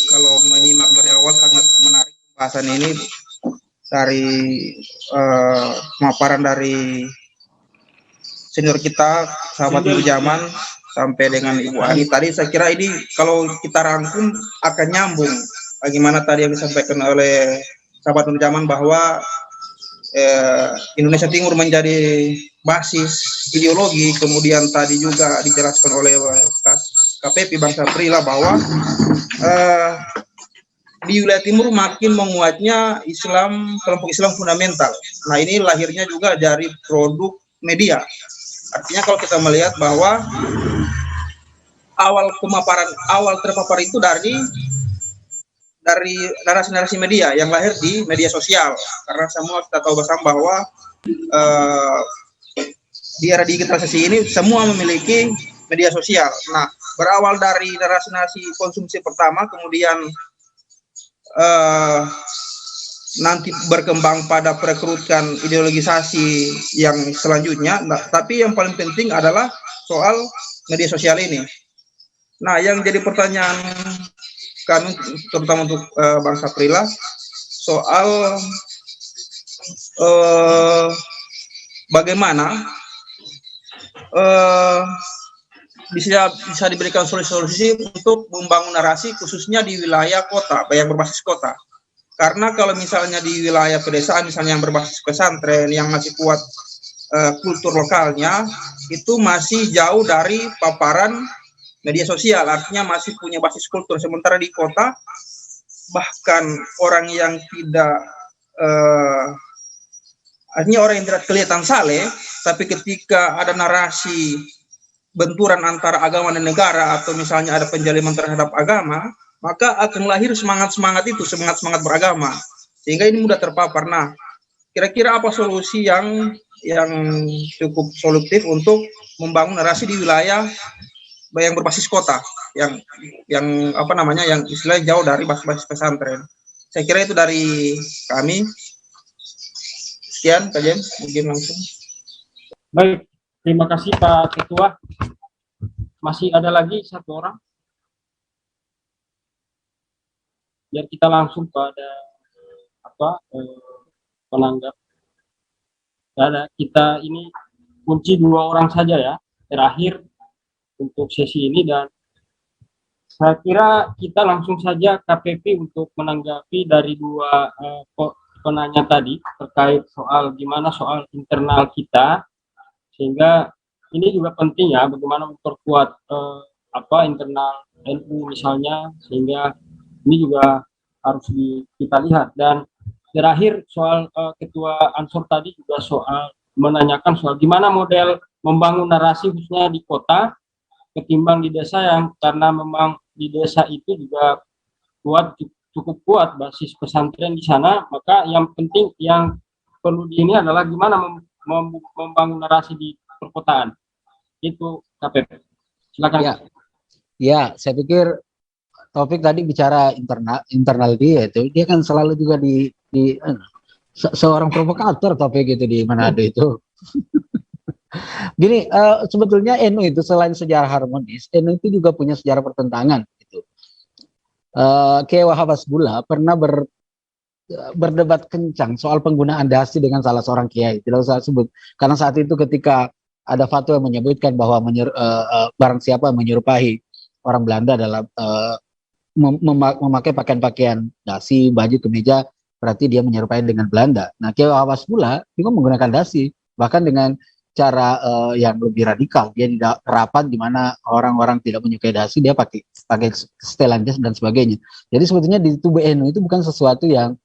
kalau menyimak dari awal sangat menarik bahasan ini dari pemaparan dari senior kita, sahabat Ibu Jaman, sampai dengan Ibu Ani. Tadi saya kira ini kalau kita rangkum akan nyambung. Bagaimana tadi yang disampaikan oleh sahabat Ibu Jaman bahwa Indonesia Timur menjadi basis ideologi, kemudian tadi juga dijelaskan oleh KPP Bang Saprila bahwa di wilayah timur makin menguatnya Islam, kelompok Islam fundamental. Nah, ini lahirnya juga dari produk media. Artinya kalau kita melihat bahwa awal terpapar itu dari narasi-narasi media yang lahir di media sosial, karena semua kita tahu bersama bahwa di era digitalisasi ini semua memiliki media sosial. Nah, berawal dari narasi-narasi konsumsi pertama, kemudian nanti berkembang pada perekrutan ideologisasi yang selanjutnya. Nah, tapi yang paling penting adalah soal media sosial ini. Nah, yang jadi pertanyaan kami terutama untuk Bang Saprila soal bagaimana bisa diberikan solusi untuk membangun narasi khususnya di wilayah kota, yang berbasis kota. Karena kalau misalnya di wilayah pedesaan misalnya yang berbasis pesantren yang masih kuat kultur lokalnya, itu masih jauh dari paparan media sosial, artinya masih punya basis kultur. Sementara di kota bahkan orang yang tidak artinya orang yang tidak kelihatan saleh, tapi ketika ada narasi benturan antara agama dan negara atau misalnya ada penjaliman terhadap agama, maka akan lahir semangat beragama, sehingga ini mudah terpapar. Nah, kira-kira apa solusi yang cukup solutif untuk membangun narasi di wilayah yang berbasis kota, yang apa namanya, yang istilahnya jauh dari basis pesantren? Saya kira itu dari kami. Sekian, Pak James, mungkin langsung. Baik, terima kasih Pak Ketua. Masih ada lagi satu orang? Biar kita langsung pada penanggap. Ada, kita ini kunci 2 orang saja ya, terakhir untuk sesi ini, dan saya kira kita langsung saja KPP untuk menanggapi dari 2 penanya tadi terkait soal gimana soal internal kita, sehingga ini juga penting ya bagaimana memperkuat internal NU misalnya, sehingga ini juga harus kita lihat. Dan terakhir soal Ketua Ansor tadi juga soal menanyakan soal gimana model membangun narasi khususnya di kota ketimbang di desa, yang karena memang di desa itu juga cukup kuat basis pesantren di sana, maka yang penting yang perlu di ini adalah gimana membangun narasi di perkotaan. Itu KPP. Silakan. Ya, saya pikir Taufik tadi bicara internal dia kan selalu juga di seorang provokator Taufik itu di Manado itu. Gini, sebetulnya NU itu selain sejarah harmonis, NU itu juga punya sejarah pertentangan gitu. Kiai Wahab Hasbullah pernah berdebat kencang soal penggunaan dasi dengan salah seorang kiai, tidak usah sebut, karena saat itu ketika ada fatwa yang menyebutkan bahwa barang siapa menyerupai orang Belanda dalam memakai pakaian-pakaian dasi, baju, kemeja, berarti dia menyerupai dengan Belanda. Nah, Kiai Wahab Hasbullah juga menggunakan dasi, bahkan dengan cara yang lebih radikal. Dia tidak rapat di mana orang-orang tidak menyukai dasi, dia pakai setelan jas dan sebagainya. Jadi sebetulnya di tubuh NU itu bukan sesuatu yang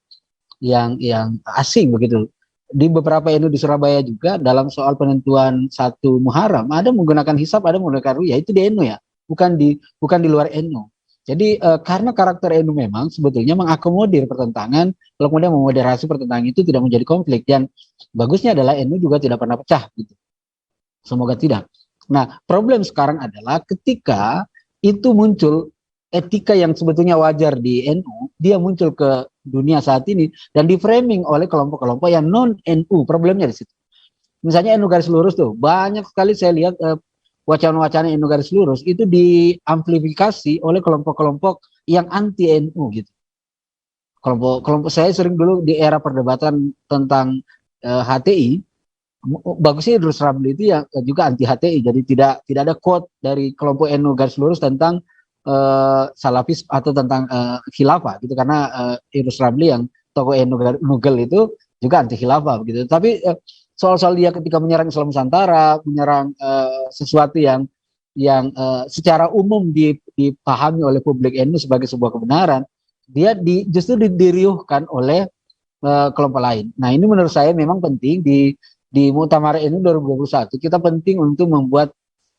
asing begitu. Di beberapa NU di Surabaya juga dalam soal penentuan 1 Muharram ada menggunakan hisab, ada menggunakan ruyah, itu di NU ya, bukan di luar NU. Jadi karena karakter NU memang sebetulnya mengakomodir pertentangan, lalu kemudian memoderasi pertentangan itu tidak menjadi konflik, dan bagusnya adalah NU juga tidak pernah pecah gitu. Semoga tidak. Nah, problem sekarang adalah ketika itu muncul etika yang sebetulnya wajar di NU, dia muncul ke dunia saat ini dan di framing oleh kelompok-kelompok yang non NU. Problemnya di situ. Misalnya NU garis lurus tuh, banyak sekali saya lihat wacana-wacana NU garis lurus itu diamplifikasi oleh kelompok-kelompok yang anti NU gitu. Kelompok saya sering dulu di era perdebatan tentang HTI, bagusnya Idrus Ramli itu yang juga anti HTI, jadi tidak ada quote dari kelompok NU garis lurus tentang salafis atau tentang khilafah gitu, karena Idrus Ramli yang tokoh NU Nugel itu juga anti khilafah begitu. Tapi soal-soal dia ketika menyerang Islam Nusantara, menyerang sesuatu yang secara umum dipahami oleh publik NU sebagai sebuah kebenaran, dia justru diriuhkan oleh kelompok lain. Nah, ini menurut saya memang penting di Muktamar NU 2021 kita penting untuk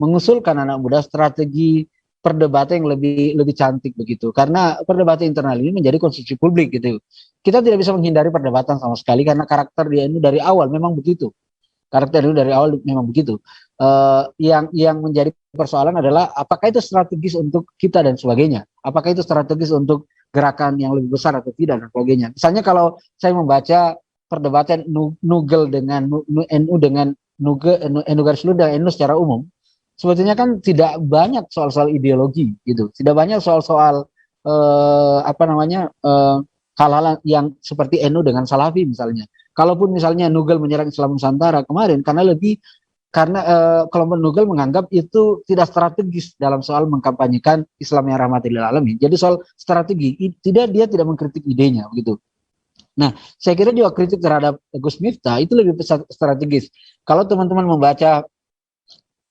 mengusulkan anak muda strategi perdebatan yang lebih cantik begitu, karena perdebatan internal ini menjadi konsumsi publik gitu. Kita tidak bisa menghindari perdebatan sama sekali karena karakter di NU dari awal memang begitu. Karakter NU dari awal memang begitu. Yang menjadi persoalan adalah apakah itu strategis untuk kita dan sebagainya. Apakah itu strategis untuk gerakan yang lebih besar atau tidak dan sebagainya. Misalnya kalau saya membaca perdebatan Nugel dengan NU dengan NU garis lurus dan NU secara umum, sebetulnya kan tidak banyak soal-soal ideologi gitu, tidak banyak soal-soal hal-hal yang seperti NU dengan Salafi misalnya. Kalaupun misalnya Nugel menyerang Islam Nusantara kemarin karena kelompok Nugel menganggap itu tidak strategis dalam soal mengkampanyekan Islam yang rahmatil lil alamin. Jadi soal strategi dia tidak mengkritik idenya begitu. Nah, saya kira juga kritik terhadap Gus Miftah itu lebih strategis. Kalau teman-teman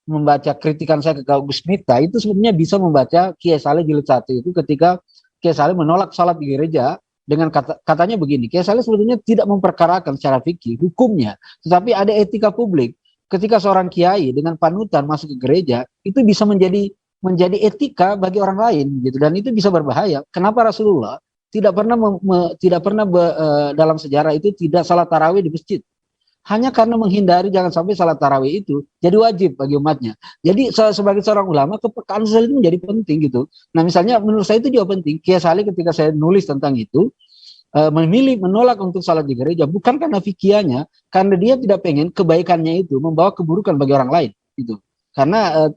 membaca kritikan saya ke Gus Miftah itu sebenarnya bisa membaca Kiai Saleh jilid 1 itu ketika Kiai Saleh menolak salat di gereja dengan katanya begini, Kiai Saleh sebetulnya tidak memperkarakan secara fikih hukumnya, tetapi ada etika publik. Ketika seorang kiai dengan panutan masuk ke gereja itu bisa menjadi etika bagi orang lain gitu, dan itu bisa berbahaya. Kenapa Rasulullah tidak pernah dalam sejarah itu tidak salat tarawih di masjid? Hanya karena menghindari jangan sampai salat tarawih itu jadi wajib bagi umatnya. Jadi sebagai seorang ulama kepekaan sosial itu menjadi penting gitu. Nah, misalnya menurut saya itu juga penting. Kiai Saleh ketika saya nulis tentang itu memilih menolak untuk salat di gereja bukan karena fikihnya, karena dia tidak pengen kebaikannya itu membawa keburukan bagi orang lain gitu. Karena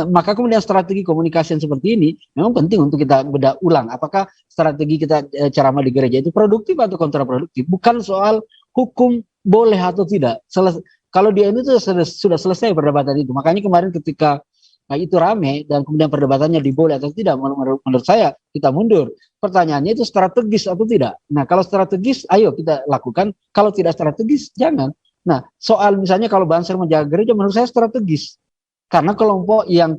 maka kemudian strategi komunikasi yang seperti ini memang penting untuk kita bedah ulang. Apakah strategi kita ceramah di gereja itu produktif atau kontraproduktif? Bukan soal hukum boleh atau tidak. Kalau di NU itu sudah selesai perdebatan itu. Makanya kemarin ketika itu rame dan kemudian perdebatannya diboleh atau tidak, menurut saya kita mundur. Pertanyaannya itu strategis atau tidak. Nah, kalau strategis ayo kita lakukan, kalau tidak strategis jangan. Nah, soal misalnya kalau Banser menjaga gereja menurut saya strategis. Karena kelompok yang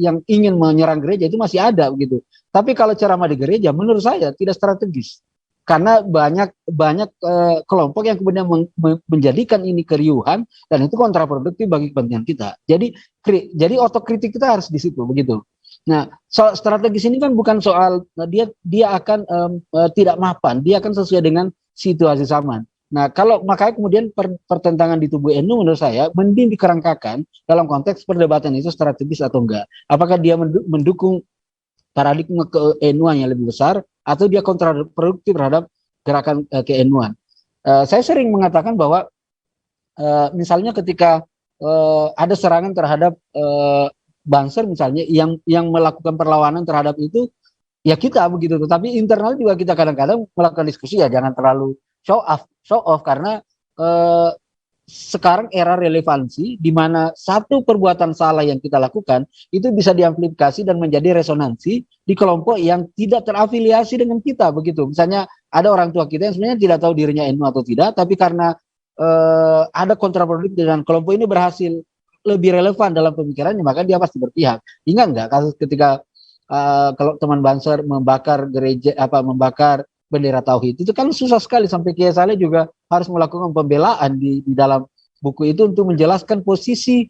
yang ingin menyerang gereja itu masih ada begitu. Tapi kalau ceramah di gereja menurut saya tidak strategis. Karena banyak kelompok yang kemudian menjadikan ini keriuhan dan itu kontraproduktif bagi kepentingan kita. Jadi otokritik kita harus di situ begitu. Nah, soal strategis ini kan bukan soal dia akan tidak mapan, dia akan sesuai dengan situasi zaman. Nah, makanya kemudian pertentangan di tubuh NU menurut saya mending dikerangkakan dalam konteks perdebatan itu strategis atau enggak. Apakah dia mendukung paradigma ke-NU-an yang lebih besar atau dia kontraproduktif terhadap gerakan ke-NU-an. Saya sering mengatakan bahwa misalnya ketika ada serangan terhadap Banser misalnya yang melakukan perlawanan terhadap itu ya kita begitu, tapi internal juga kita kadang-kadang melakukan diskusi ya jangan terlalu show off karena sekarang era relevansi di mana satu perbuatan salah yang kita lakukan itu bisa diamplifikasi dan menjadi resonansi di kelompok yang tidak terafiliasi dengan kita begitu. Misalnya ada orang tua kita yang sebenarnya tidak tahu dirinya NU atau tidak, tapi karena ada kontraproduktif dengan kelompok ini berhasil lebih relevan dalam pemikirannya, maka dia pasti berpihak. Ingat nggak kasus ketika kalau teman Banser membakar gereja membakar bendera tauhid itu kan susah sekali sampai Kiai Saleh juga harus melakukan pembelaan di dalam buku itu untuk menjelaskan posisi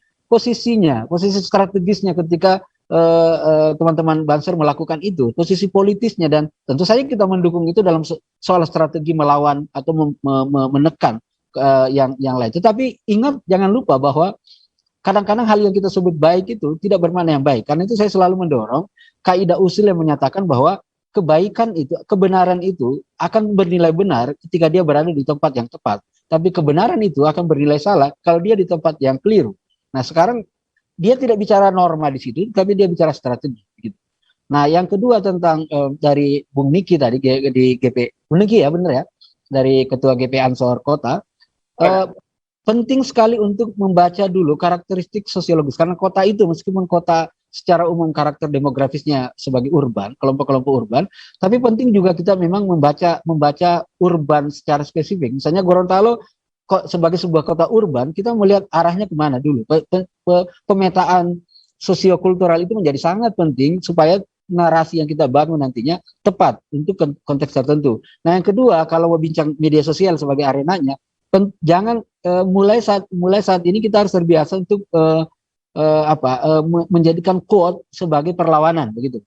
strategisnya ketika teman-teman Banser melakukan itu, posisi politisnya, dan tentu saja kita mendukung itu dalam soal strategi melawan atau menekan yang lain. Tetapi ingat, jangan lupa bahwa kadang-kadang hal yang kita sebut baik itu tidak bermakna yang baik. Karena itu saya selalu mendorong kaidah usul yang menyatakan bahwa kebaikan itu, kebenaran itu akan bernilai benar ketika dia berada di tempat yang tepat. Tapi kebenaran itu akan bernilai salah kalau dia di tempat yang keliru. Nah, sekarang dia tidak bicara norma di situ, tapi dia bicara strategi. Gitu. Nah, yang kedua tentang dari Bung Niki tadi di GP, Bung Niki ya benar ya, dari Ketua GP Ansor Kota, penting sekali untuk membaca dulu karakteristik sosiologis, karena kota itu meskipun kota secara umum karakter demografisnya sebagai urban, kelompok-kelompok urban, tapi penting juga kita memang membaca urban secara spesifik. Misalnya Gorontalo sebagai sebuah kota urban, kita melihat arahnya kemana dulu. Pemetaan sosiokultural itu menjadi sangat penting supaya narasi yang kita bangun nantinya tepat untuk konteks tertentu. Nah, yang kedua, kalau berbincang media sosial sebagai arenanya, jangan mulai saat ini kita harus terbiasa untuk menjadikan quote sebagai perlawanan begitu.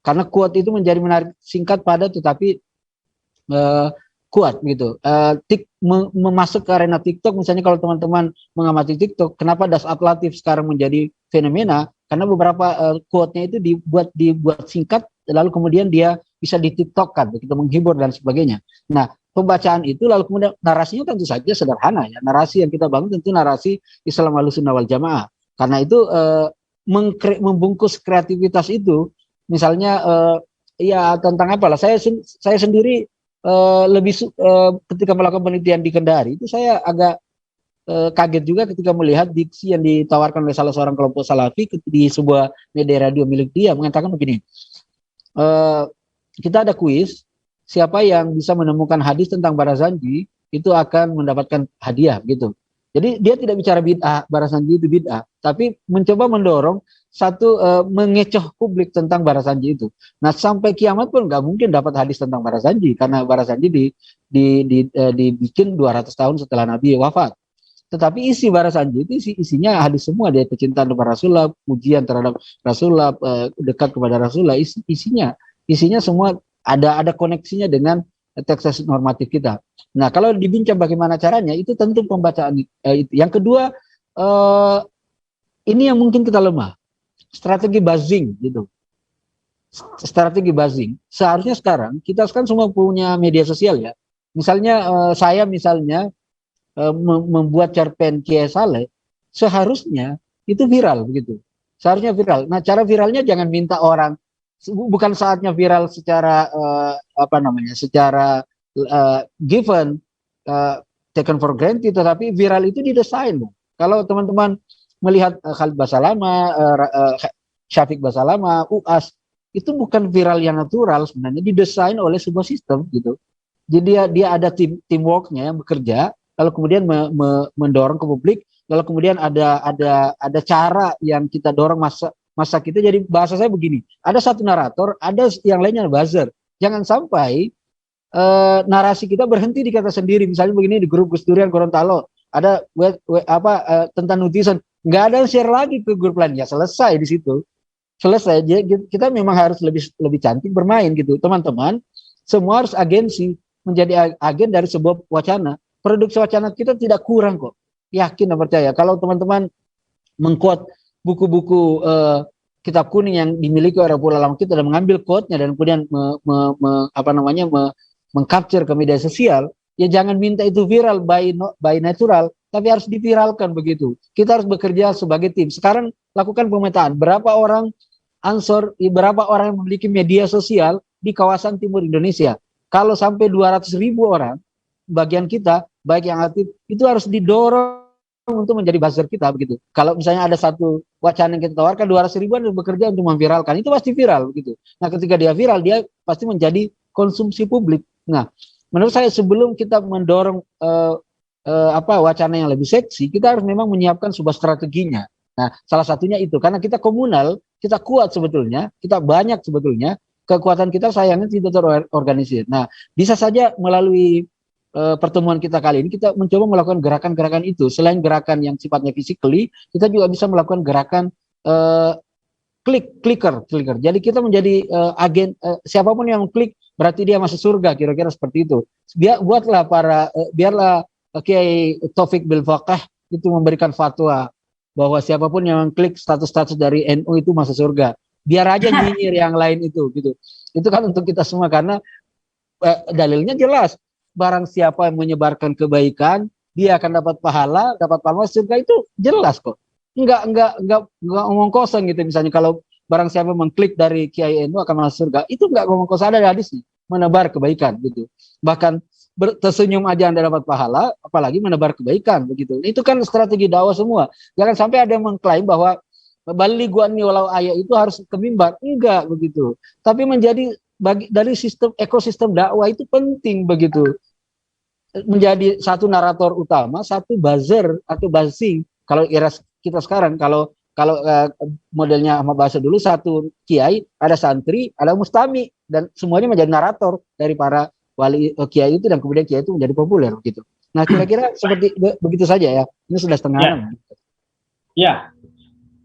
Karena quote itu menjadi menarik, singkat, padat, tetapi kuat gitu. Memasuk ke arena TikTok, misalnya kalau teman-teman mengamati TikTok, kenapa Dasat Latif sekarang menjadi fenomena? Karena beberapa quote-nya itu dibuat singkat, lalu kemudian dia bisa di-TikTok-kan, begitu, menghibur dan sebagainya. Nah, pembacaan itu lalu kemudian narasinya tentu saja sederhana ya. Narasi yang kita bangun tentu narasi Islam Ahlussunnah wal Jamaah. Karena itu membungkus kreativitas itu, misalnya ya tentang apalah. Saya sendiri ketika melakukan penelitian di Kendari itu saya agak kaget juga ketika melihat diksi yang ditawarkan oleh salah seorang kelompok Salafi di sebuah media radio milik dia, mengatakan begini, kita ada kuis, siapa yang bisa menemukan hadis tentang Barazanji itu akan mendapatkan hadiah gitu. Jadi dia tidak bicara bid'ah, Barazanji itu bid'ah, tapi mencoba mendorong satu mengecoh publik tentang Barazanji itu. Nah, sampai kiamat pun nggak mungkin dapat hadis tentang Barazanji, karena Barazanji dibikin 200 tahun setelah Nabi wafat. Tetapi isi Barazanji itu isinya hadis semua, dia kecintaan kepada Rasulullah, pujian terhadap Rasulullah, dekat kepada Rasulullah, isinya semua ada koneksinya dengan teks normatif kita. Nah, kalau dibincang bagaimana caranya, itu tentu pembacaan itu. Yang kedua, ini yang mungkin kita lemah, strategi buzzing gitu. Strategi buzzing. Seharusnya sekarang kita semua punya media sosial ya. Misalnya saya membuat cerpen Kiai Saleh, seharusnya itu viral begitu. Seharusnya viral. Nah, cara viralnya jangan minta orang, bukan saatnya viral secara secara given, taken for granted, tetapi viral itu didesain. Kalau teman-teman melihat Khalid Basalamah, Syafiq Basalamah, UAS, itu bukan viral yang natural, sebenarnya didesain oleh sebuah sistem gitu. Jadi dia ada teamworknya yang bekerja, lalu kemudian mendorong ke publik, lalu kemudian ada cara yang kita dorong masa kita. Jadi bahasa saya begini, ada satu narator, ada yang lainnya buzzer. Jangan sampai narasi kita berhenti di kata sendiri. Misalnya begini, di grup Gus Durian Gorontalo ada tentang netizen, nggak ada share lagi ke grup lain, ya selesai di situ, selesai. Jadi kita memang harus lebih cantik bermain gitu, teman-teman. Semua harus agensi, menjadi agen dari sebuah wacana. Produksi wacana kita tidak kurang kok, yakin dan percaya. Kalau teman-teman mengquote buku-buku kitab kuning yang dimiliki oleh ulama kita dan mengambil quote-nya dan kemudian mengcapture ke media sosial, ya jangan minta itu viral by natural, tapi harus diviralkan begitu. Kita harus bekerja sebagai tim. Sekarang lakukan pemetaan, berapa orang Ansor, berapa orang yang memiliki media sosial di kawasan timur Indonesia. Kalau sampai 200.000 orang, bagian kita, baik yang aktif, itu harus didorong untuk menjadi buzzer kita begitu. Kalau misalnya ada satu wacana yang kita tawarkan, 200.000 harus bekerja untuk memviralkan, itu pasti viral begitu. Nah, ketika dia viral, dia pasti menjadi konsumsi publik. Nah, menurut saya sebelum kita mendorong wacana yang lebih seksi, kita harus memang menyiapkan sebuah strateginya. Nah, salah satunya itu, karena kita komunal, kita kuat sebetulnya, kita banyak sebetulnya, kekuatan kita sayangnya tidak terorganisir. Nah, bisa saja melalui pertemuan kita kali ini, kita mencoba melakukan gerakan-gerakan itu. Selain gerakan yang sifatnya physically, kita juga bisa melakukan gerakan clicker. Jadi kita menjadi agen, siapapun yang klik berarti dia masuk surga, kira-kira seperti itu. Biarlah Kiai Taufik Bilfaqih itu memberikan fatwa bahwa siapapun yang klik status-status dari NU itu masuk surga. Biar aja nyinyir yang lain itu, gitu. Itu kan untuk kita semua, karena dalilnya jelas. Barang siapa yang menyebarkan kebaikan, dia akan dapat pahala surga, itu jelas kok. Enggak ngomong kosong gitu. Misalnya kalau barang siapa mengklik dari Kiai NU akan masuk surga, itu enggak ngomong kosong, ada hadisnya, menebar kebaikan gitu. Bahkan tersenyum aja Anda dapat pahala, apalagi menebar kebaikan begitu. Itu kan strategi dakwah semua. Jangan sampai ada yang mengklaim bahwa balighu anni walau ayat itu harus ke mimbar. Enggak begitu. Tapi menjadi dari sistem ekosistem dakwah itu penting begitu. Menjadi satu narator utama, satu buzzer atau buzzing. Kalau era kita sekarang, kalau modelnya Ahmad Basir dulu, satu kiai, ada santri, ada mustami, dan semuanya menjadi narator dari para wali kiai itu, dan kemudian kiai itu menjadi populer gitu. Nah, kira-kira seperti begitu saja ya. Ini sudah setengah 6. Ya,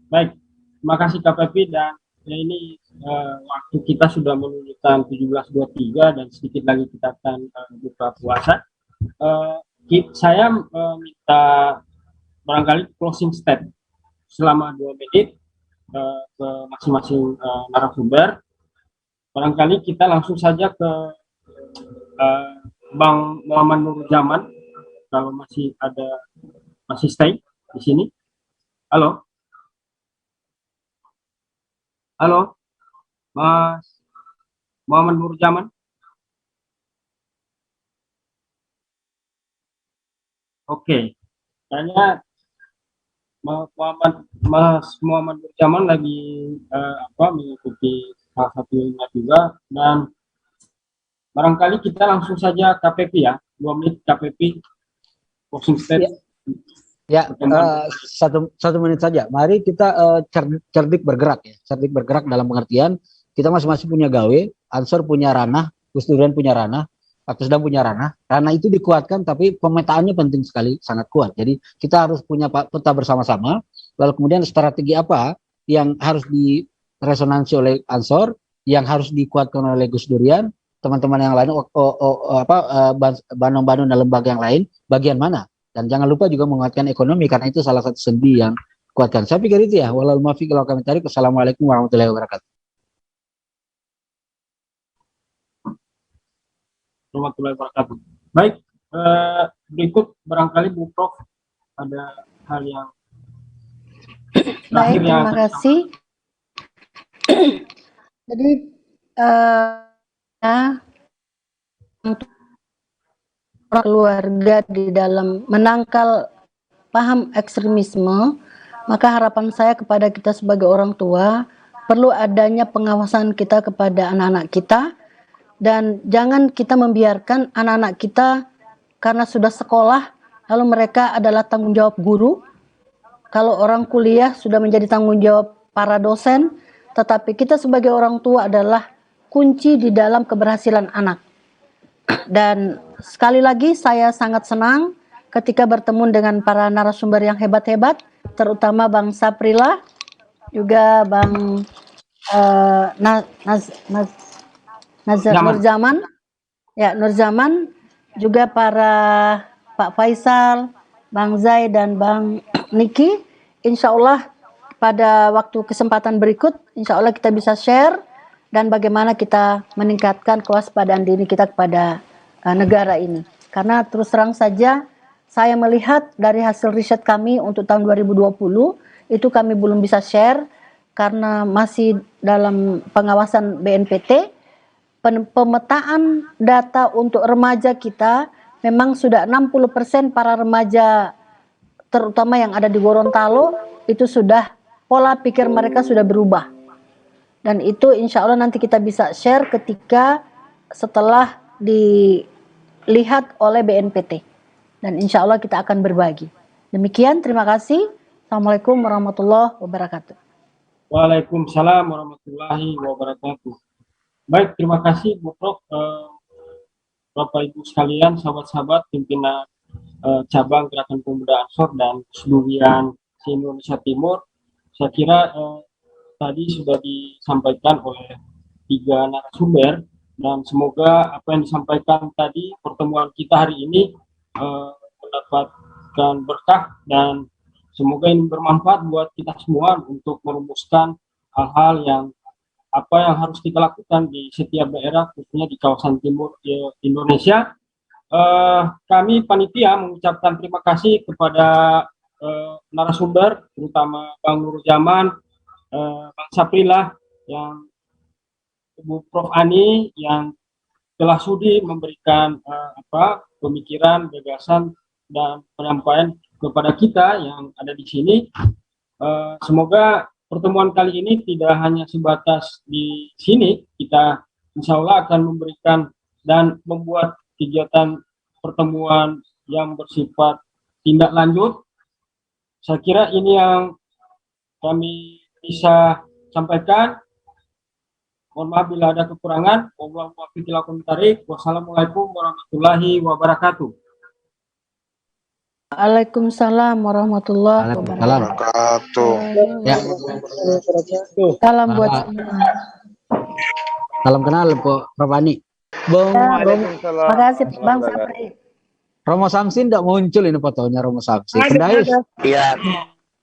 baik. Terima kasih KPP, dan ini waktu kita sudah menunjukkan 17.23 dan sedikit lagi kita akan buka puasa. Saya minta barangkali closing statement selama 2 menit ke masing-masing narasumber. Barangkali kita langsung saja ke Bang Muhammad Nurjaman, kalau masih stay di sini. Halo, Mas Muhammad Nurjaman. Oke, kayaknya Mas Muhammad Nurjaman lagi mengikuti salah satu webinar juga, dan barangkali kita langsung saja KPP ya, 2 menit KPP closing statement. Ya, 1 menit saja. Mari kita cerdik bergerak ya. Cerdik bergerak dalam pengertian kita masing-masing punya gawe, Ansor punya ranah, Gus Durian punya ranah, Pak Kusdam punya ranah. Ranah itu dikuatkan, tapi pemetaannya penting sekali, sangat kuat. Jadi kita harus punya peta bersama-sama. Lalu kemudian strategi apa yang harus diresonansi oleh Ansor, yang harus dikuatkan oleh Gus Durian, teman-teman yang lain, Banom-Banom dan lembaga yang lain, bagian mana? Dan jangan lupa juga menguatkan ekonomi, karena itu salah satu sendi yang kuatkan. Saya pikir itu ya. Walau muwaffiq ila aqwamit thoriq. Wassalamualaikum warahmatullahi wabarakatuh. Warahmatullahi wabarakatuh. Baik, berikut barangkali Bu Prof ada hal yang baik, terima kasih. Jadi keluarga di dalam menangkal paham ekstremisme, maka harapan saya kepada kita sebagai orang tua, perlu adanya pengawasan kita kepada anak-anak kita, dan jangan kita membiarkan anak-anak kita karena sudah sekolah, lalu mereka adalah tanggung jawab guru. Kalau orang kuliah sudah menjadi tanggung jawab para dosen, tetapi kita sebagai orang tua adalah kunci di dalam keberhasilan anak. Dan sekali lagi saya sangat senang ketika bertemu dengan para narasumber yang hebat-hebat, terutama Bang Saprila, juga Bang Nurjaman, ya Nurjaman, juga para Pak Faisal, Bang Zai dan Bang Niki. Insya Allah pada waktu kesempatan berikut, insya Allah kita bisa share dan bagaimana kita meningkatkan kewaspadaan diri kita kepada negara ini. Karena terus terang saja saya melihat dari hasil riset kami untuk tahun 2020 itu kami belum bisa share karena masih dalam pengawasan BNPT. Pemetaan data untuk remaja kita memang sudah 60% para remaja terutama yang ada di Gorontalo itu sudah pola pikir mereka sudah berubah. Dan itu insya Allah nanti kita bisa share ketika setelah dilihat oleh BNPT. Dan insya Allah kita akan berbagi. Demikian, terima kasih. Assalamualaikum warahmatullahi wabarakatuh. Waalaikumsalam warahmatullahi wabarakatuh. Baik, terima kasih Bu Prof. Bapak Ibu sekalian, sahabat-sahabat pimpinan cabang Gerakan Pemuda Ansor dan Durian Indonesia Timur. Saya kira tadi sudah disampaikan oleh 3 narasumber, dan semoga apa yang disampaikan tadi pertemuan kita hari ini mendapatkan berkah, dan semoga ini bermanfaat buat kita semua untuk merumuskan hal-hal yang apa yang harus kita lakukan di setiap daerah, khususnya di kawasan timur Indonesia. Kami panitia mengucapkan terima kasih kepada narasumber, terutama Bang Nurjaman, Bang Saprillah, yang Ibu Prof. Ani yang telah sudi memberikan pemikiran, gagasan, dan penyampaian kepada kita yang ada di sini. Semoga pertemuan kali ini tidak hanya sebatas di sini, kita insya Allah akan memberikan dan membuat kegiatan pertemuan yang bersifat tindak lanjut. Saya kira ini yang kami bisa sampaikan. Mohon maaf bila ada kekurangan. Wassalamualaikum warahmatullahi wabarakatuh. Waalaikumsalam warahmatullahi wabarakatuh. Ya. Salam buat semua. Salam kenal Prof. Ani. Bang Terima kasih Bang Sapri. Romo Samsin tidak muncul ini fotonya Romo Samsin. Ada. Iya.